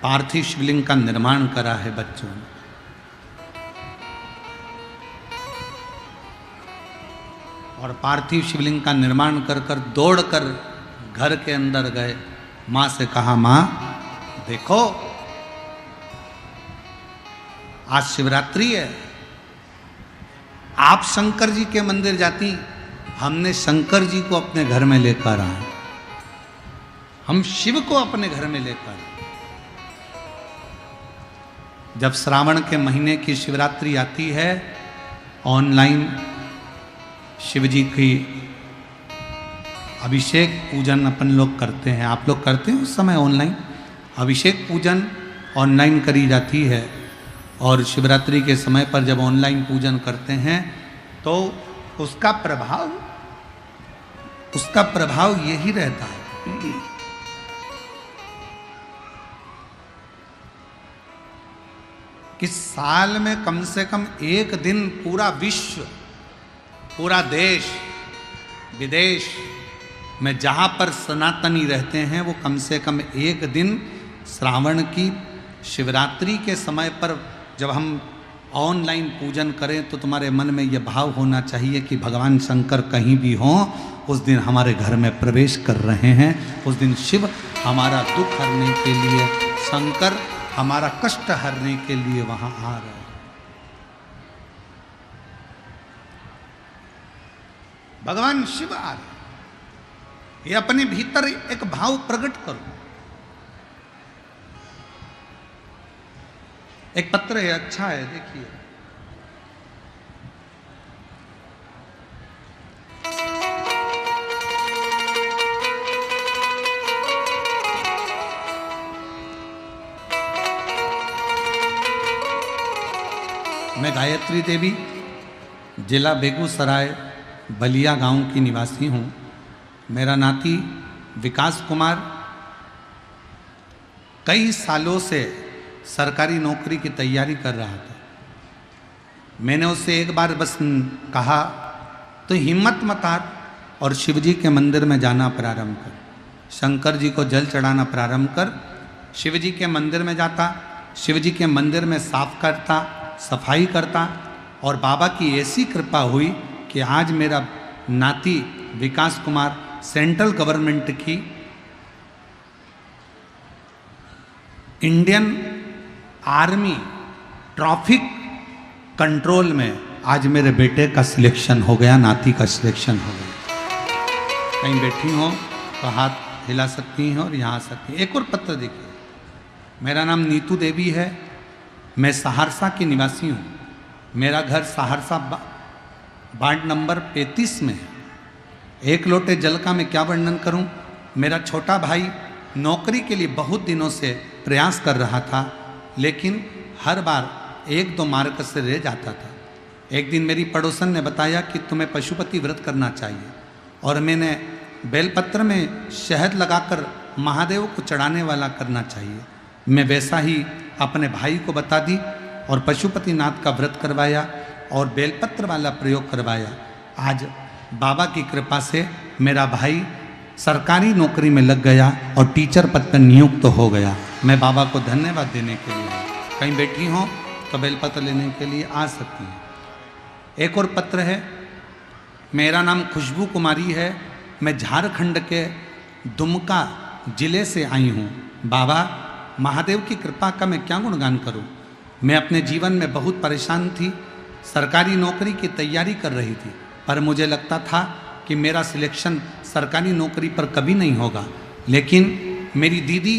पार्थिव शिवलिंग का निर्माण करा है बच्चों ने। और पार्थिव शिवलिंग का निर्माण कर कर दौड़कर घर के अंदर गए, मां से कहा, मां देखो आज शिवरात्रि है, आप शंकर जी के मंदिर जाती, हमने शंकर जी को अपने घर में लेकर आए, हम शिव को अपने घर में लेकर आए। जब श्रावण के महीने की शिवरात्रि आती है, ऑनलाइन शिव जी की अभिषेक पूजन अपन लोग करते हैं। आप लोग करते हैं उस समय ऑनलाइन अभिषेक पूजन ऑनलाइन करी जाती है। और शिवरात्रि के समय पर जब ऑनलाइन पूजन करते हैं तो उसका प्रभाव यही रहता है कि साल में कम से कम एक दिन पूरा विश्व, पूरा देश विदेश में जहाँ पर सनातनी रहते हैं, वो कम से कम एक दिन श्रावण की शिवरात्रि के समय पर जब हम ऑनलाइन पूजन करें तो तुम्हारे मन में यह भाव होना चाहिए कि भगवान शंकर कहीं भी हों, उस दिन हमारे घर में प्रवेश कर रहे हैं। उस दिन शिव हमारा दुख हरने के लिए, शंकर हमारा कष्ट हरने के लिए वहाँ आ रहे हैं। भगवान शिव आ रहे, ये अपने भीतर एक भाव प्रकट करो। एक पत्र है, अच्छा है, देखिए। मैं गायत्री देवी, जिला बेगूसराय बलिया गांव की निवासी हूँ। मेरा नाती विकास कुमार कई सालों से सरकारी नौकरी की तैयारी कर रहा था। मैंने उससे एक बार बस कहा, तो हिम्मत मत हार और शिव जी के मंदिर में जाना प्रारंभ कर, शंकर जी को जल चढ़ाना प्रारंभ कर। शिव जी के मंदिर में जाता, शिव जी के मंदिर में साफ करता, सफाई करता, और बाबा की ऐसी कृपा हुई कि आज मेरा नाती विकास कुमार सेंट्रल गवर्नमेंट की इंडियन आर्मी ट्रैफिक कंट्रोल में आज मेरे बेटे का सिलेक्शन हो गया, नाती का सिलेक्शन हो गया। कहीं बैठी हो तो हाथ हिला सकती हैं और यहाँ आ सकती हैं। एक और पत्र देखिए। मेरा नाम नीतू देवी है, मैं सहरसा की निवासी हूँ। मेरा घर सहरसा वार्ड नंबर 35 में है। एक लोटे जल का मैं क्या वर्णन करूं। मेरा छोटा भाई नौकरी के लिए बहुत दिनों से प्रयास कर रहा था, लेकिन हर बार 1-2 मार्क से रह जाता था। एक दिन मेरी पड़ोसन ने बताया कि तुम्हें पशुपति व्रत करना चाहिए, और मैंने बेलपत्र में शहद लगाकर महादेव को चढ़ाने वाला करना चाहिए। मैं वैसा ही अपने भाई को बता दी और पशुपतिनाथ का व्रत करवाया और बेलपत्र वाला प्रयोग करवाया। आज बाबा की कृपा से मेरा भाई सरकारी नौकरी में लग गया और टीचर पद पर नियुक्त हो गया। मैं बाबा को धन्यवाद देने के लिए, कहीं बैठी हो तो बेलपत्र लेने के लिए आ सकती हैं। एक और पत्र है। मेरा नाम खुशबू कुमारी है, मैं झारखंड के दुमका जिले से आई हूँ। बाबा महादेव की कृपा का मैं क्या गुणगान करूँ। मैं अपने जीवन में बहुत परेशान थी, सरकारी नौकरी की तैयारी कर रही थी, पर मुझे लगता था कि मेरा सिलेक्शन सरकारी नौकरी पर कभी नहीं होगा, लेकिन मेरी दीदी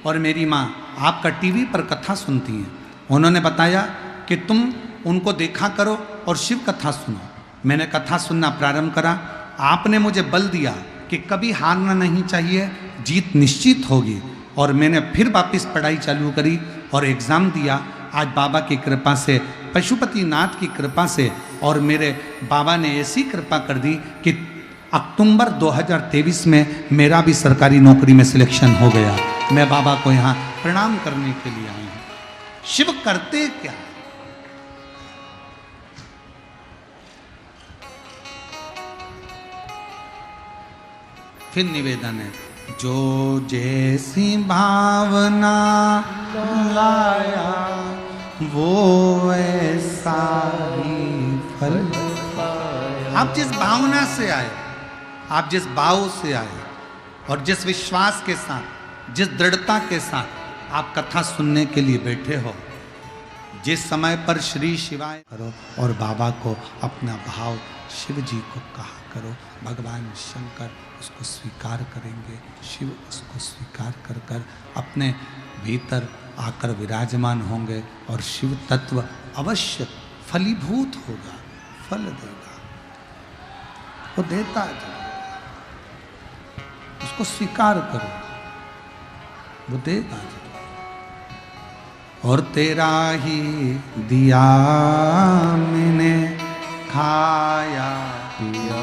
और मेरी माँ आपका टीवी पर कथा सुनती हैं। उन्होंने बताया कि तुम उनको देखा करो और शिव कथा सुनो। मैंने कथा सुनना प्रारंभ करा। आपने मुझे बल दिया कि कभी हारना नहीं चाहिए, जीत निश्चित होगी। और मैंने फिर वापस पढ़ाई चालू करी और एग्ज़ाम दिया। आज बाबा की कृपा से, पशुपतिनाथ की कृपा से, और मेरे बाबा ने ऐसी कृपा कर दी कि अक्टूबर 2023 में मेरा भी सरकारी नौकरी में सिलेक्शन हो गया। मैं बाबा को यहाँ प्रणाम करने के लिए आई हूँ। शिव करते क्या? फिर निवेदन है, जो जैसी भावना लाया वो ऐसा ही फल पाया। आप जिस भावना से आए, आप जिस भाव से आए और जिस विश्वास के साथ, जिस दृढ़ता के साथ आप कथा सुनने के लिए बैठे हो, जिस समय पर श्री शिवाय करो और बाबा को अपना भाव शिव जी को कहा करो, भगवान शंकर उसको स्वीकार करेंगे। शिव उसको स्वीकार कर कर अपने भीतर आकर विराजमान होंगे और शिव तत्व अवश्य फलीभूत होगा, फल देगा। वो देता है, उसको स्वीकार करो, वो देगा। और तेरा ही दिया मैंने खाया पिया,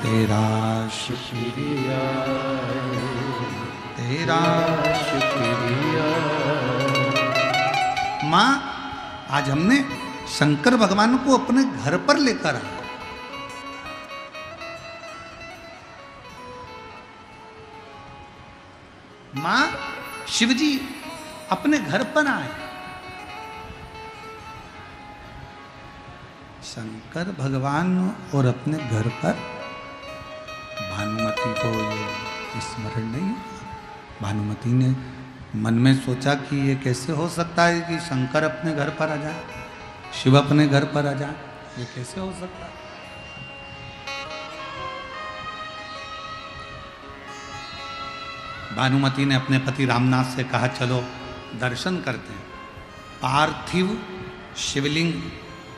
तेरा शुक्रिया, तेरा शुक्रिया। माँ, आज हमने शंकर भगवान को अपने घर पर लेकर आए। माँ, शिवजी अपने घर पर आए। शंकर भगवान और अपने घर पर। भानुमति को ये स्मरण नहीं। भानुमति ने मन में सोचा कि ये कैसे हो सकता है कि शंकर अपने घर पर आ जाए, शिव अपने घर पर आ जाए, ये कैसे हो सकता है। भानुमति ने अपने पति रामनाथ से कहा, चलो दर्शन करते हैं। पार्थिव शिवलिंग,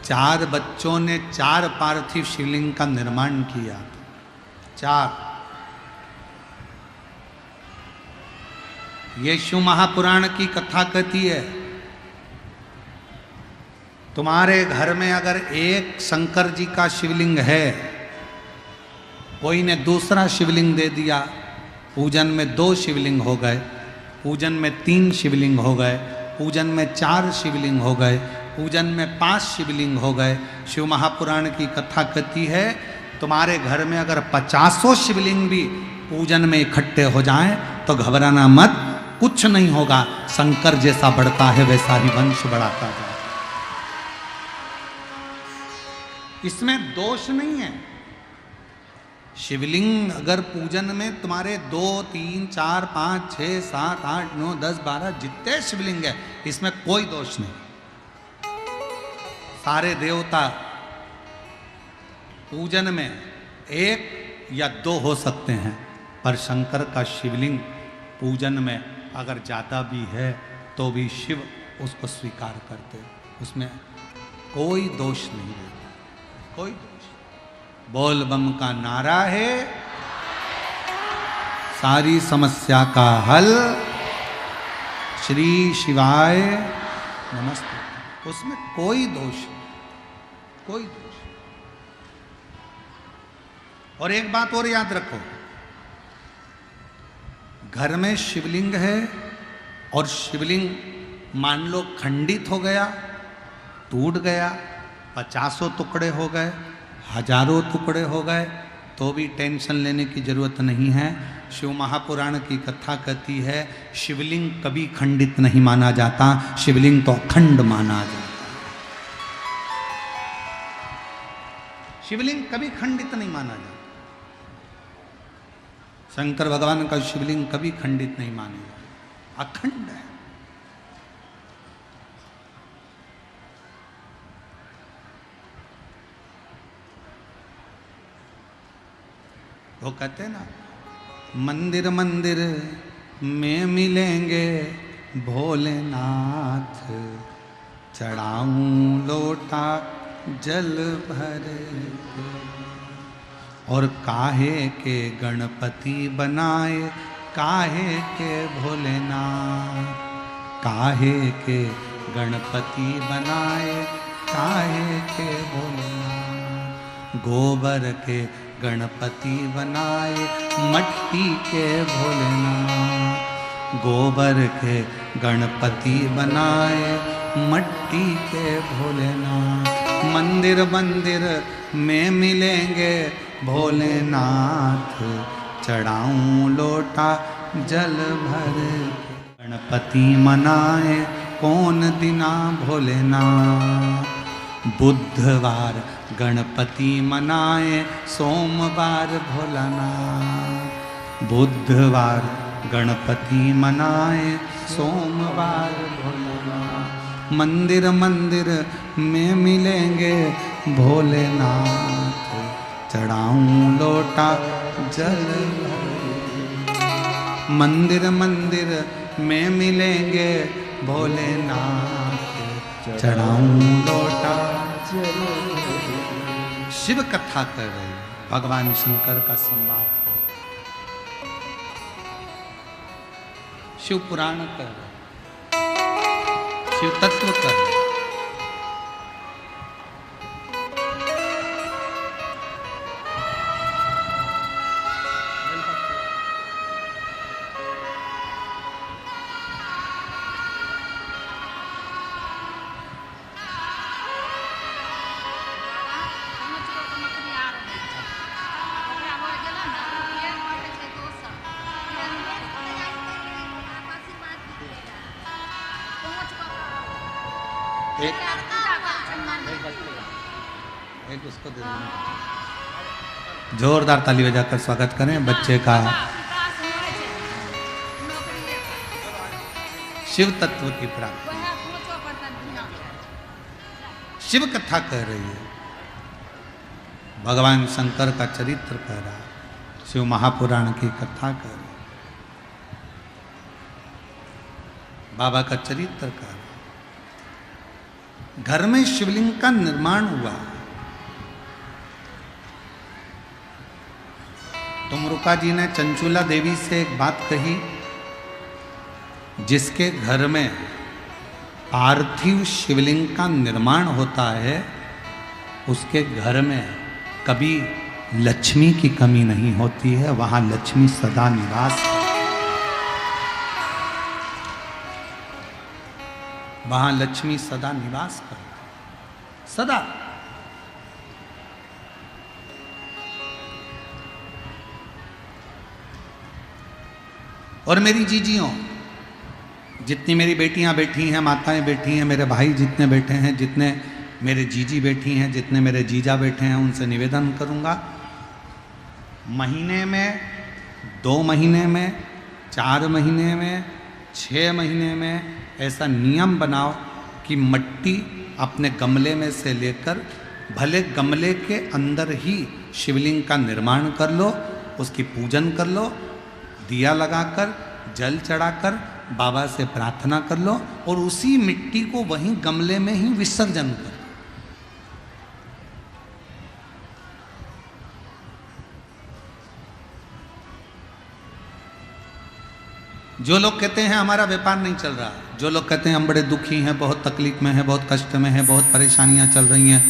4 बच्चों ने 4 पार्थिव शिवलिंग का निर्माण किया। 4। ये शिव महापुराण की कथा कहती है, तुम्हारे घर में अगर एक शंकर जी का शिवलिंग है, कोई ने दूसरा शिवलिंग दे दिया, पूजन में 2 शिवलिंग हो गए, पूजन में 3 शिवलिंग हो गए, पूजन में 4 शिवलिंग हो गए, पूजन में 5 शिवलिंग हो गए। शिव महापुराण की कथा कहती है, तुम्हारे घर में अगर 50 शिवलिंग भी पूजन में इकट्ठे हो जाएं तो घबराना मत, कुछ नहीं होगा। शंकर जैसा बढ़ता है वैसा ही वंश बढ़ाता है। इसमें दोष नहीं है। शिवलिंग अगर पूजन में तुम्हारे 2, 3, 4, 5, 6, 7, 8, 9, 10, 12 जितने शिवलिंग है, इसमें कोई दोष नहीं। सारे देवता पूजन में 1 या 2 हो सकते हैं, पर शंकर का शिवलिंग पूजन में अगर ज़्यादा भी है तो भी शिव उसको स्वीकार करते, उसमें कोई दोष नहीं है, कोई दोष। बोल बम का नारा है, सारी समस्या का हल, श्री शिवाय नमस्ते, उसमें कोई दोष नहीं, कोई दोष। और एक बात और याद रखो, घर में शिवलिंग है और शिवलिंग मान लो खंडित हो गया, टूट गया, 50 टुकड़े हो गए, 1000 टुकड़े हो गए, तो भी टेंशन लेने की जरूरत नहीं है। शिव महापुराण की कथा कहती है, शिवलिंग कभी खंडित नहीं माना जाता, शिवलिंग तो अखंड माना जाता। शिवलिंग कभी खंडित नहीं माना जाता। शंकर भगवान का शिवलिंग कभी खंडित नहीं माने जाता, अखंड है। वो कहते ना, मंदिर मंदिर में मिलेंगे भोलेनाथ, चढ़ाऊं लोटा जल भर के। और काहे के गणपति बनाए, काहे के भोलेनाथ, काहे के गणपति बनाए, काहे के भोलेनाथ। गोबर के गणपति बनाए, मट्टी के भोलेनाथ। गोबर के गणपति बनाए, मट्टी के भोलेनाथ। मंदिर मंदिर में मिलेंगे भोलेनाथ, चढ़ाऊं लोटा जल भर के। गणपति मनाए कौन दिना भोलेनाथ, बुधवार गणपति मनाए सोमवार भोलानाथ। बुधवार गणपति मनाए सोमवार भोलेनाथ। मंदिर मंदिर में मिलेंगे भोलेनाथ, चढ़ाऊं लोटा जल भर। मंदिर मंदिर में मिलेंगे भोलेनाथ, चढ़ाऊं लोटा जल भर। शिव कथा कर रहे हैं, भगवान शंकर का संवाद कर रहे हैं, शिव पुराण कर रहे हैं, शिव तत्व कर रहे हैं। एक उसको दे देना। जोरदार ताली बजाकर स्वागत करें बच्चे का। शिव तत्व की प्राप्ति, शिव कथा कह रही है, भगवान शंकर का चरित्र कह रहा है, शिव महापुराण की कथा कह रही है, बाबा का चरित्र कह रहा है। घर में शिवलिंग का निर्माण हुआ। तुमरुका जी ने चंचूला देवी से एक बात कही, जिसके घर में पार्थिव शिवलिंग का निर्माण होता है, उसके घर में कभी लक्ष्मी की कमी नहीं होती है, वहां लक्ष्मी सदा निवास है। वहां लक्ष्मी सदा निवास करती, सदा। और मेरी जीजियों, जितनी मेरी बेटियां बैठी हैं, माताएं बैठी हैं, मेरे भाई जितने बैठे हैं, जितने मेरे जीजी बैठी हैं, जितने मेरे जीजा बैठे हैं, उनसे निवेदन करूंगा, महीने में, 2 महीने में, 4 महीने में, 6 महीने में ऐसा नियम बनाओ कि मिट्टी अपने गमले में से लेकर, भले गमले के अंदर ही शिवलिंग का निर्माण कर लो, उसकी पूजन कर लो, दिया लगाकर, जल चढ़ाकर बाबा से प्रार्थना कर लो, और उसी मिट्टी को वहीं गमले में ही विसर्जन कर। जो लोग कहते हैं हमारा व्यापार नहीं चल रहा, जो लोग कहते हैं हम बड़े दुखी हैं, बहुत तकलीफ में हैं, बहुत कष्ट में हैं, बहुत परेशानियां चल रही हैं,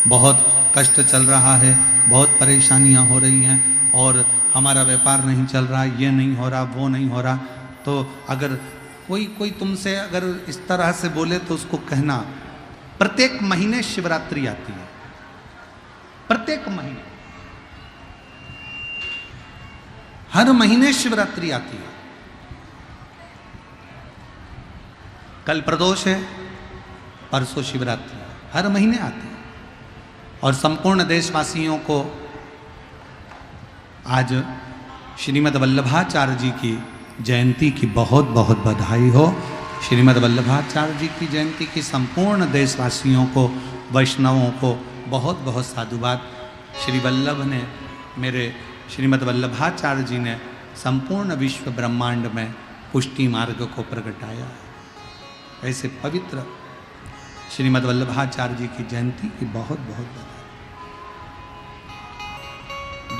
बहुत कष्ट चल रहा है, बहुत परेशानियां हो रही हैं, और हमारा व्यापार नहीं चल रहा, ये नहीं हो रहा, वो नहीं हो रहा, तो अगर कोई तुमसे अगर इस तरह से बोले तो उसको कहना, प्रत्येक महीने शिवरात्रि आती है, प्रत्येक महीने, हर महीने शिवरात्रि आती है। कल प्रदोष है, परसों शिवरात्रि, हर महीने आती है। और संपूर्ण देशवासियों को आज श्रीमद् वल्लभाचार्य जी की जयंती की बहुत बहुत बधाई हो। श्रीमद् वल्लभाचार्य जी की जयंती की संपूर्ण देशवासियों को, वैष्णवों को बहुत बहुत साधुवाद। श्री वल्लभ ने मेरे श्रीमद् वल्लभाचार्य जी ने संपूर्ण विश्व ब्रह्मांड में पुष्टि मार्ग को प्रगटाया। ऐसे पवित्र श्रीमद् वल्लभाचार्य जी की जयंती की बहुत बहुत बधाई।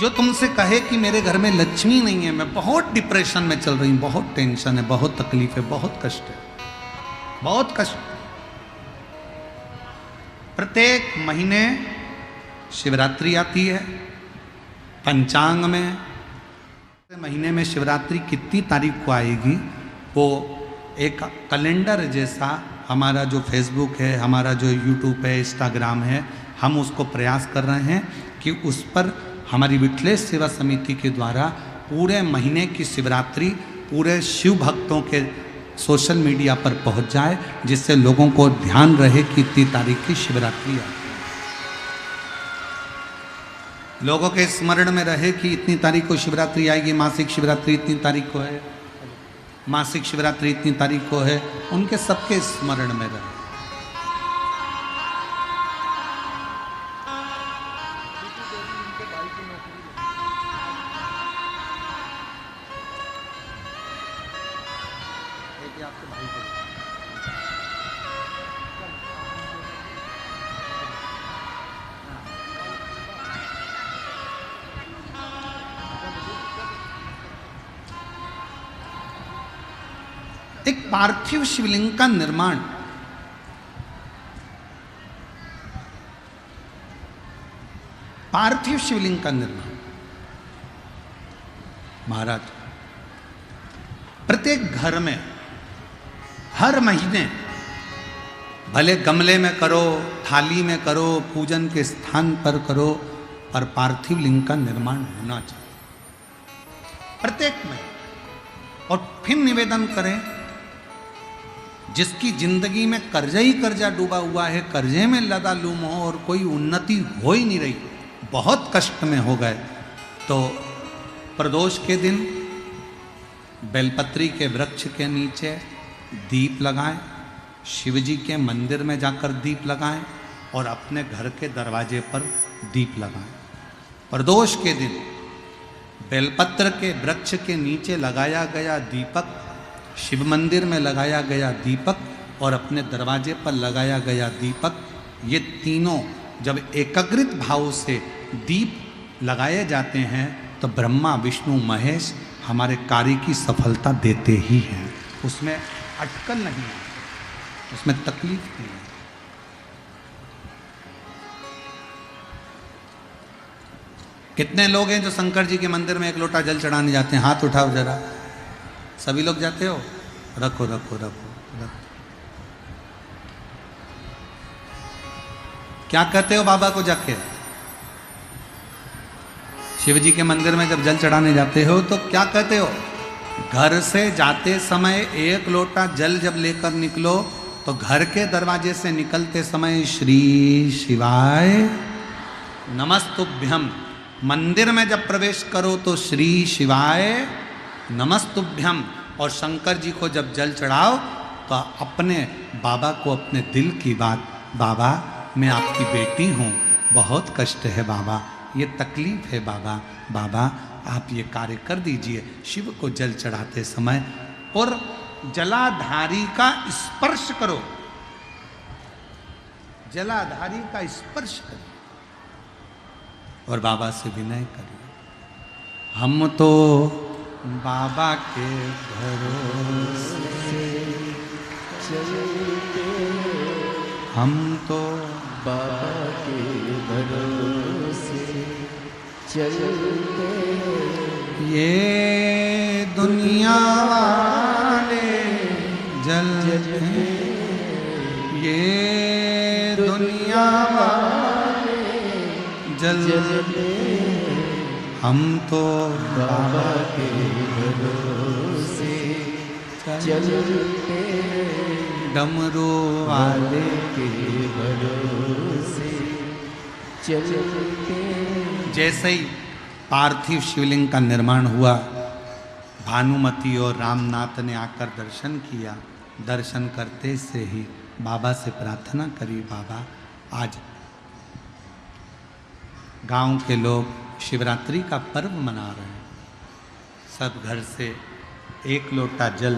जो तुमसे कहे कि मेरे घर में लक्ष्मी नहीं है, मैं बहुत डिप्रेशन में चल रही हूं, बहुत टेंशन है, बहुत तकलीफ है, बहुत कष्ट है, बहुत कष्ट। प्रत्येक महीने शिवरात्रि आती है। पंचांग में महीने में शिवरात्रि कितनी तारीख को आएगी, वो एक कैलेंडर जैसा हमारा जो फेसबुक है, हमारा जो यूट्यूब है, इंस्टाग्राम है, हम उसको प्रयास कर रहे हैं कि उस पर हमारी विठलेश सेवा समिति के द्वारा पूरे महीने की शिवरात्रि पूरे शिव भक्तों के सोशल मीडिया पर पहुंच जाए, जिससे लोगों को ध्यान रहे कि इतनी तारीख की शिवरात्रि है, लोगों के स्मरण में रहे कि इतनी तारीख को शिवरात्रि आएगी, मासिक शिवरात्रि इतनी तारीख को है, मासिक शिवरात्रि इतनी तारीख को है, उनके सबके स्मरण में रहे। एक पार्थिव शिवलिंग का निर्माण पार्थिव शिवलिंग का निर्माण महाराज प्रत्येक घर में हर महीने, भले गमले में करो, थाली में करो, पूजन के स्थान पर करो, पर पार्थिव लिंग का निर्माण होना चाहिए प्रत्येक में। और फिर निवेदन करें, जिसकी जिंदगी में कर्जा ही कर्जा डूबा हुआ है, कर्जे में लदा लूम हो और कोई उन्नति हो ही नहीं रही, बहुत कष्ट में हो गए, तो प्रदोष के दिन बेलपत्री के वृक्ष के नीचे दीप लगाएं, शिव जी के मंदिर में जाकर दीप लगाएं और अपने घर के दरवाजे पर दीप लगाएं। प्रदोष के दिन बेलपत्र के वृक्ष के नीचे लगाया गया दीपक, शिव मंदिर में लगाया गया दीपक और अपने दरवाजे पर लगाया गया दीपक, ये तीनों जब एकाग्रित भाव से दीप लगाए जाते हैं तो ब्रह्मा विष्णु महेश हमारे कार्य की सफलता देते ही हैं। उसमें अटकल नहीं है, उसमें तकलीफ नहीं है। कितने लोग हैं जो शंकर जी के मंदिर में एक लोटा जल चढ़ाने जाते हैं? हाथ उठाओ जरा। सभी लोग जाते हो? रखो रखो रखो रखो। क्या कहते हो बाबा को जाके? शिव जी के मंदिर में जब जल चढ़ाने जाते हो तो क्या कहते हो? घर से जाते समय एक लोटा जल जब लेकर निकलो तो घर के दरवाजे से निकलते समय श्री शिवाय नमस्तुभ्यम। मंदिर में जब प्रवेश करो तो श्री शिवाय नमस्तुभ्यम। और शंकर जी को जब जल चढ़ाओ तो अपने बाबा को अपने दिल की बात, बाबा मैं आपकी बेटी हूँ, बहुत कष्ट है बाबा, ये तकलीफ है बाबा, बाबा आप ये कार्य कर दीजिए। शिव को जल चढ़ाते समय और जलाधारी का स्पर्श करो, जलाधारी का स्पर्श करो और बाबा से विनय करिए, हम तो बाबा के भरोसे चलते, हम तो बाबा के भरोसे चलते, ये दुनिया वाले जलते, ये दुनिया वाले जलते, हम तो बाबा के भरोसे चलते, डमरू वाले के भरोसे चलते। जैसे ही पार्थिव शिवलिंग का निर्माण हुआ, भानुमति और रामनाथ ने आकर दर्शन किया। दर्शन करते से ही बाबा से प्रार्थना करी, बाबा आज गांव के लोग शिवरात्रि का पर्व मना रहे हैं। सब घर से 1 लोटा जल,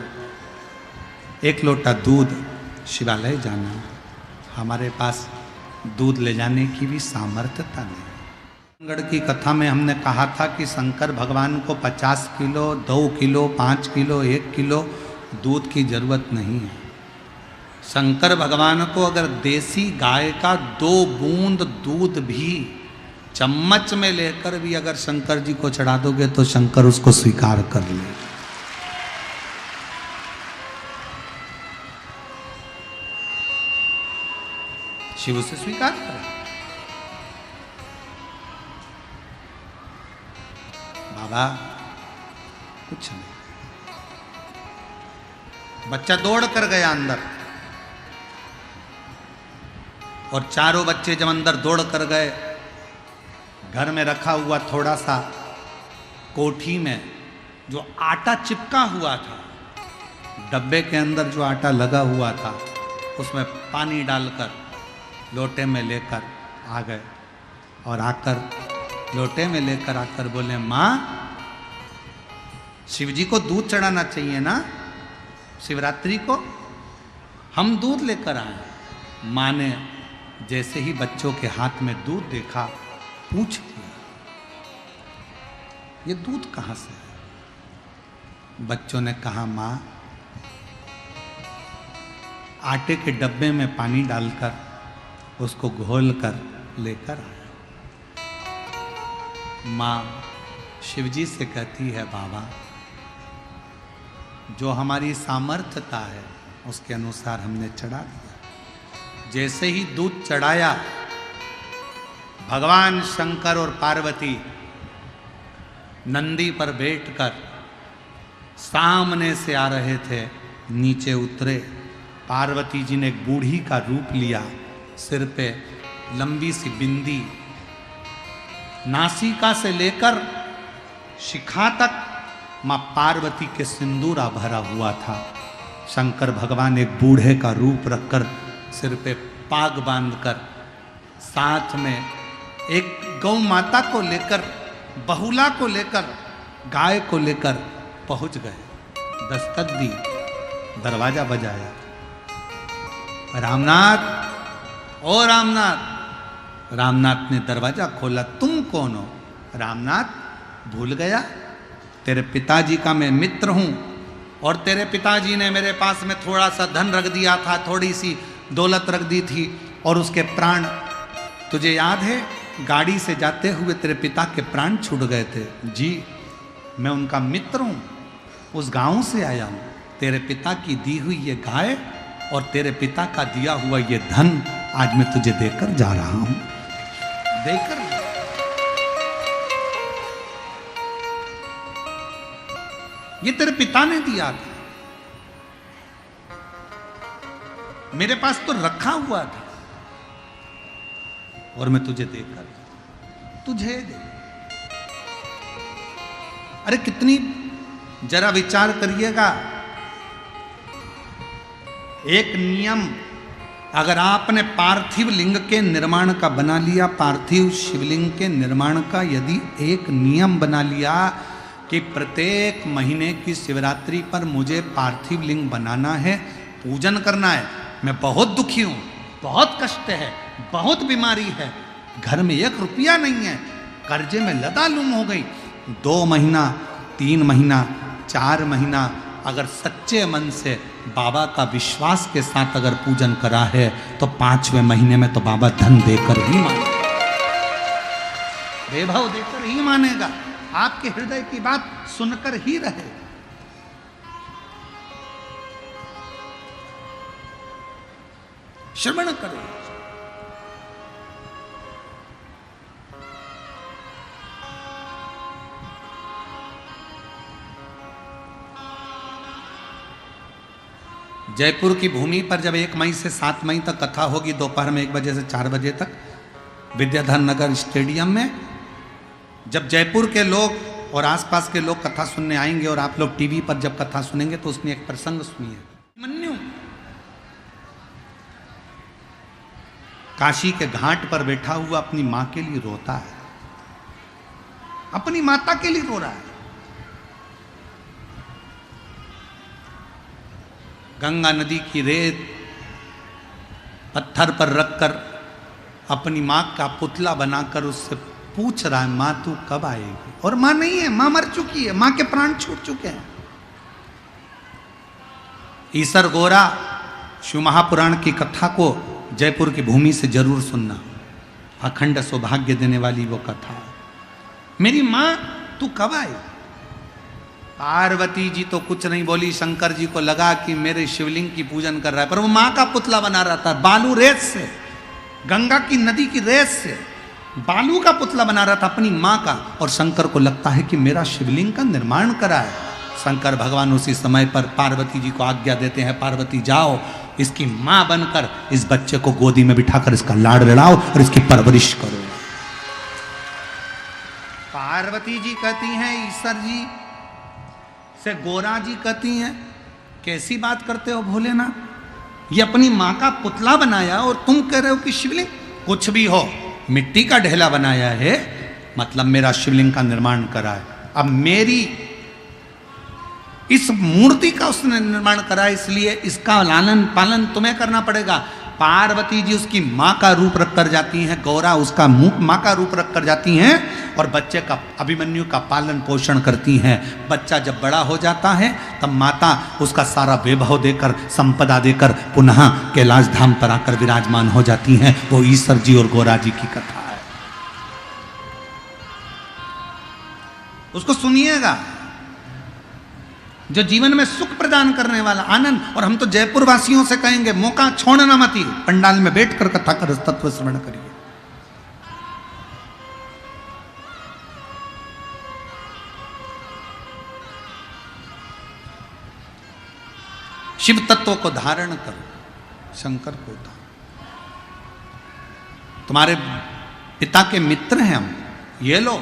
1 लोटा दूध शिवालय जाना। हमारे पास दूध ले जाने की भी सामर्थ्यता नहीं। गढ़ की कथा में हमने कहा था कि शंकर भगवान को 50 किलो, 2 किलो, 5 किलो, 1 किलो दूध की जरूरत नहीं है। शंकर भगवान को अगर देसी गाय का 2 बूंद दूध भी चम्मच में लेकर भी अगर शंकर जी को चढ़ा दोगे तो शंकर उसको स्वीकार कर ले। शिव उसे स्वीकार करे। बाबा कुछ नहीं। बच्चा दौड़ कर गया अंदर, और चारों बच्चे जब अंदर दौड़ कर गए, घर में रखा हुआ थोड़ा सा कोठी में जो आटा चिपका हुआ था, डब्बे के अंदर जो आटा लगा हुआ था, उसमें पानी डालकर लोटे में लेकर आ गए। और आकर लोटे में लेकर आकर बोले, माँ शिव जी को दूध चढ़ाना चाहिए ना शिवरात्रि को, हम दूध लेकर आए। माँ ने जैसे ही बच्चों के हाथ में दूध देखा, पूछ लिया, ये दूध कहाँ से है? बच्चों ने कहा, माँ आटे के डब्बे में पानी डालकर उसको घोल कर लेकर आया। माँ शिवजी से कहती है, बाबा जो हमारी सामर्थ्यता है उसके अनुसार हमने चढ़ा दिया। जैसे ही दूध चढ़ाया, भगवान शंकर और पार्वती नंदी पर बैठकर सामने से आ रहे थे, नीचे उतरे। पार्वती जी ने एक बूढ़ी का रूप लिया, सिर पे लंबी सी बिंदी, नासिका से लेकर शिखा तक मां पार्वती के सिंदूरा भरा हुआ था। शंकर भगवान एक बूढ़े का रूप रखकर सिर पे पाग बांधकर, साथ में एक गौ माता को लेकर, बहुला को लेकर, गाय को लेकर पहुंच गए। दस्तक दी, दरवाजा बजाया, रामनाथ, ओ रामनाथ। रामनाथ ने दरवाजा खोला। तुम कौन हो? रामनाथ भूल गया, तेरे पिताजी का मैं मित्र हूं, और तेरे पिताजी ने मेरे पास में थोड़ा सा धन रख दिया था, थोड़ी सी दौलत रख दी थी, और उसके प्राण तुझे याद है? गाड़ी से जाते हुए तेरे पिता के प्राण छूट गए थे। जी मैं उनका मित्र हूं, उस गांव से आया हूं। तेरे पिता की दी हुई ये गाय और तेरे पिता का दिया हुआ ये धन आज मैं तुझे देकर जा रहा हूं। देकर ये तेरे पिता ने दिया था, मेरे पास तो रखा हुआ था, और मैं तुझे देकर तुझे दे। अरे कितनी, जरा विचार करिएगा। एक नियम अगर आपने पार्थिव लिंग के निर्माण का बना लिया, पार्थिव शिवलिंग के निर्माण का यदि एक नियम बना लिया कि प्रत्येक महीने की शिवरात्रि पर मुझे पार्थिव लिंग बनाना है, पूजन करना है। मैं बहुत दुखी हूँ, बहुत कष्ट है, बहुत बीमारी है, घर में 1 रुपया नहीं है, कर्जे में लदालूम हो गई। 2 महीना, 3 महीना, 4 महीना अगर सच्चे मन से बाबा का विश्वास के साथ अगर पूजन करा है तो 5वें महीने में तो बाबा धन देकर ही मानेगा, वैभव देकर ही मानेगा, आपके हृदय की बात सुनकर ही रहे। श्रवण करो। जयपुर की भूमि पर जब 1 मई से 7 मई तक कथा होगी, दोपहर में 1 बजे से 4 बजे तक विद्याधर नगर स्टेडियम में, जब जयपुर के लोग और आसपास के लोग कथा सुनने आएंगे और आप लोग टीवी पर जब कथा सुनेंगे तो उसमें एक प्रसंग सुनिए। मन्यु काशी के घाट पर बैठा हुआ अपनी मां के लिए रोता है। अपनी माता के लिए रो रहा है। गंगा नदी की रेत पत्थर पर रखकर अपनी मां का पुतला बनाकर उससे पूछ रहा है, मां तू कब आएगी? और मां नहीं है, मां मर चुकी है, मां के प्राण छूट चुके हैं। ईसर गोरा शिव महापुराण की कथा को जयपुर की भूमि से जरूर सुनना, अखंड सौभाग्य देने वाली वो कथा। मेरी मां तू कब आई? पार्वती जी तो कुछ नहीं बोली। शंकर जी को लगा कि मेरे शिवलिंग की पूजन कर रहा है, पर वो मां का पुतला बना रहा था बालू रेत से, गंगा की नदी की रेत से बालू का पुतला बना रहा था अपनी मां का। और शंकर को लगता है कि मेरा शिवलिंग का निर्माण करा है। शंकर भगवान उसी समय पर पार्वती जी को आज्ञा देते हैं, पार्वती जाओ इसकी मां बनकर इस बच्चे को गोदी में बिठाकर इसका लाड़ लड़ाओ और इसकी परवरिश करो। पार्वती जी कहती हैं ईश्वर जी से, गोरा जी कहती हैं कैसी बात करते हो भोलेनाथ, ये अपनी मां का पुतला बनाया और तुम कह रहे हो कि शिवलिंग? कुछ भी हो, मिट्टी का ढेला बनाया है, मतलब मेरा शिवलिंग का निर्माण करा है। अब मेरी इस मूर्ति का उसने निर्माण करा, इसलिए इसका लालन पालन तुम्हें करना पड़ेगा। पार्वती जी उसकी मां का रूप रखकर जाती हैं, गौरा उसका मां का रूप रखकर जाती हैं और बच्चे का, अभिमन्यु का पालन पोषण करती हैं। बच्चा जब बड़ा हो जाता है तब माता उसका सारा वैभव देकर, संपदा देकर पुनः कैलाश धाम पर आकर विराजमान हो जाती हैं। वो ईश्वर जी और गौरा जी की कथा है, उसको सुनिएगा। जो जीवन में सुख प्रदान करने वाला आनंद। और हम तो जयपुर वासियों से कहेंगे, मौका छोड़ना मत, ही पंडाल में बैठकर कथा कर तत्व श्रवण करिए। शिव तत्व को धारण करो, शंकर को धारण। तुम्हारे पिता के मित्र हैं हम, ये लो।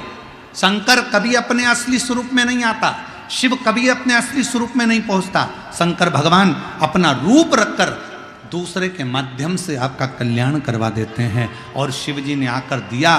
शंकर कभी अपने असली स्वरूप में नहीं आता, शिव कभी अपने असली स्वरूप में नहीं पहुंचता। शंकर भगवान अपना रूप रखकर दूसरे के माध्यम से आपका कल्याण करवा देते हैं। और शिव जी ने आकर दिया,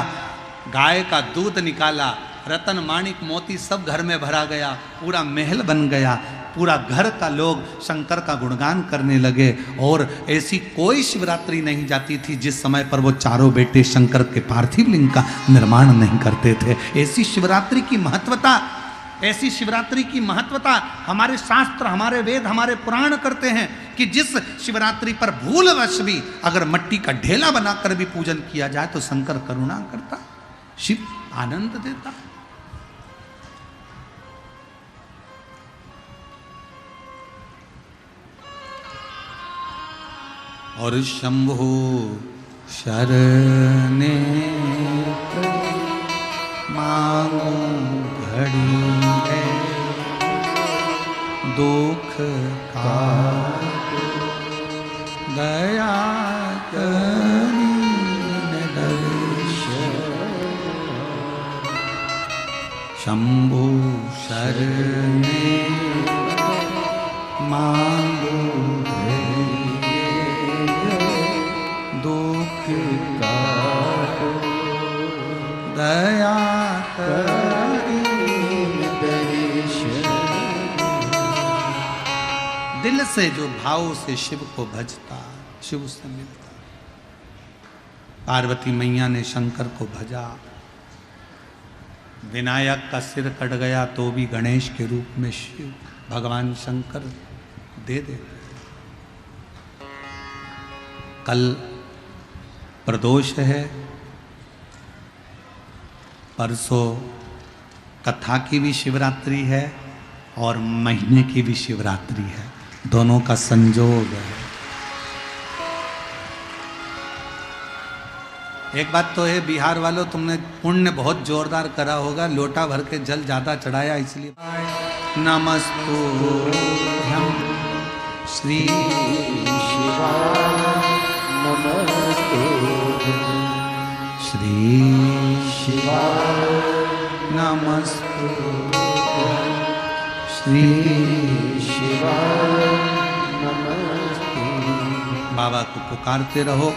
गाय का दूध निकाला, रतन माणिक मोती सब घर में भरा गया, पूरा महल बन गया, पूरा घर का लोग शंकर का गुणगान करने लगे। और ऐसी कोई शिवरात्रि नहीं जाती थी जिस समय पर वो चारों बेटे शंकर के पार्थिव लिंग का निर्माण नहीं करते थे। ऐसी शिवरात्रि की महत्वता, ऐसी शिवरात्रि की महत्वता हमारे शास्त्र, हमारे वेद, हमारे पुराण करते हैं कि जिस शिवरात्रि पर भूलवश भी अगर मट्टी का ढेला बनाकर भी पूजन किया जाए तो शंकर करुणा करता, शिव आनंद देता। और शंभो शरणे मांगो घड़ी है, दुख का दया करीन दर्शन। शंभो शरणे मांगो दुख का दया दिल से जो भाव से शिव को भजता, शिव से मिलता। पार्वती मैया ने शंकर को भजा, विनायक का सिर कट गया तो भी गणेश के रूप में शिव भगवान शंकर दे देते। कल प्रदोष है, परसों कथा की भी शिवरात्रि है और महीने की भी शिवरात्रि है, दोनों का संजोग है। एक बात तो है बिहार वालों, तुमने पुण्य बहुत जोरदार करा होगा, लोटा भर के जल ज्यादा चढ़ाया इसलिए। नमस्तुभ्यं श्री शिवाय नमस्तुभ्यं श्री शिवाय नमस्तुभ्यं श्री शिवाय नमस्तुभ्यं। बाबा को पुकारते रहो।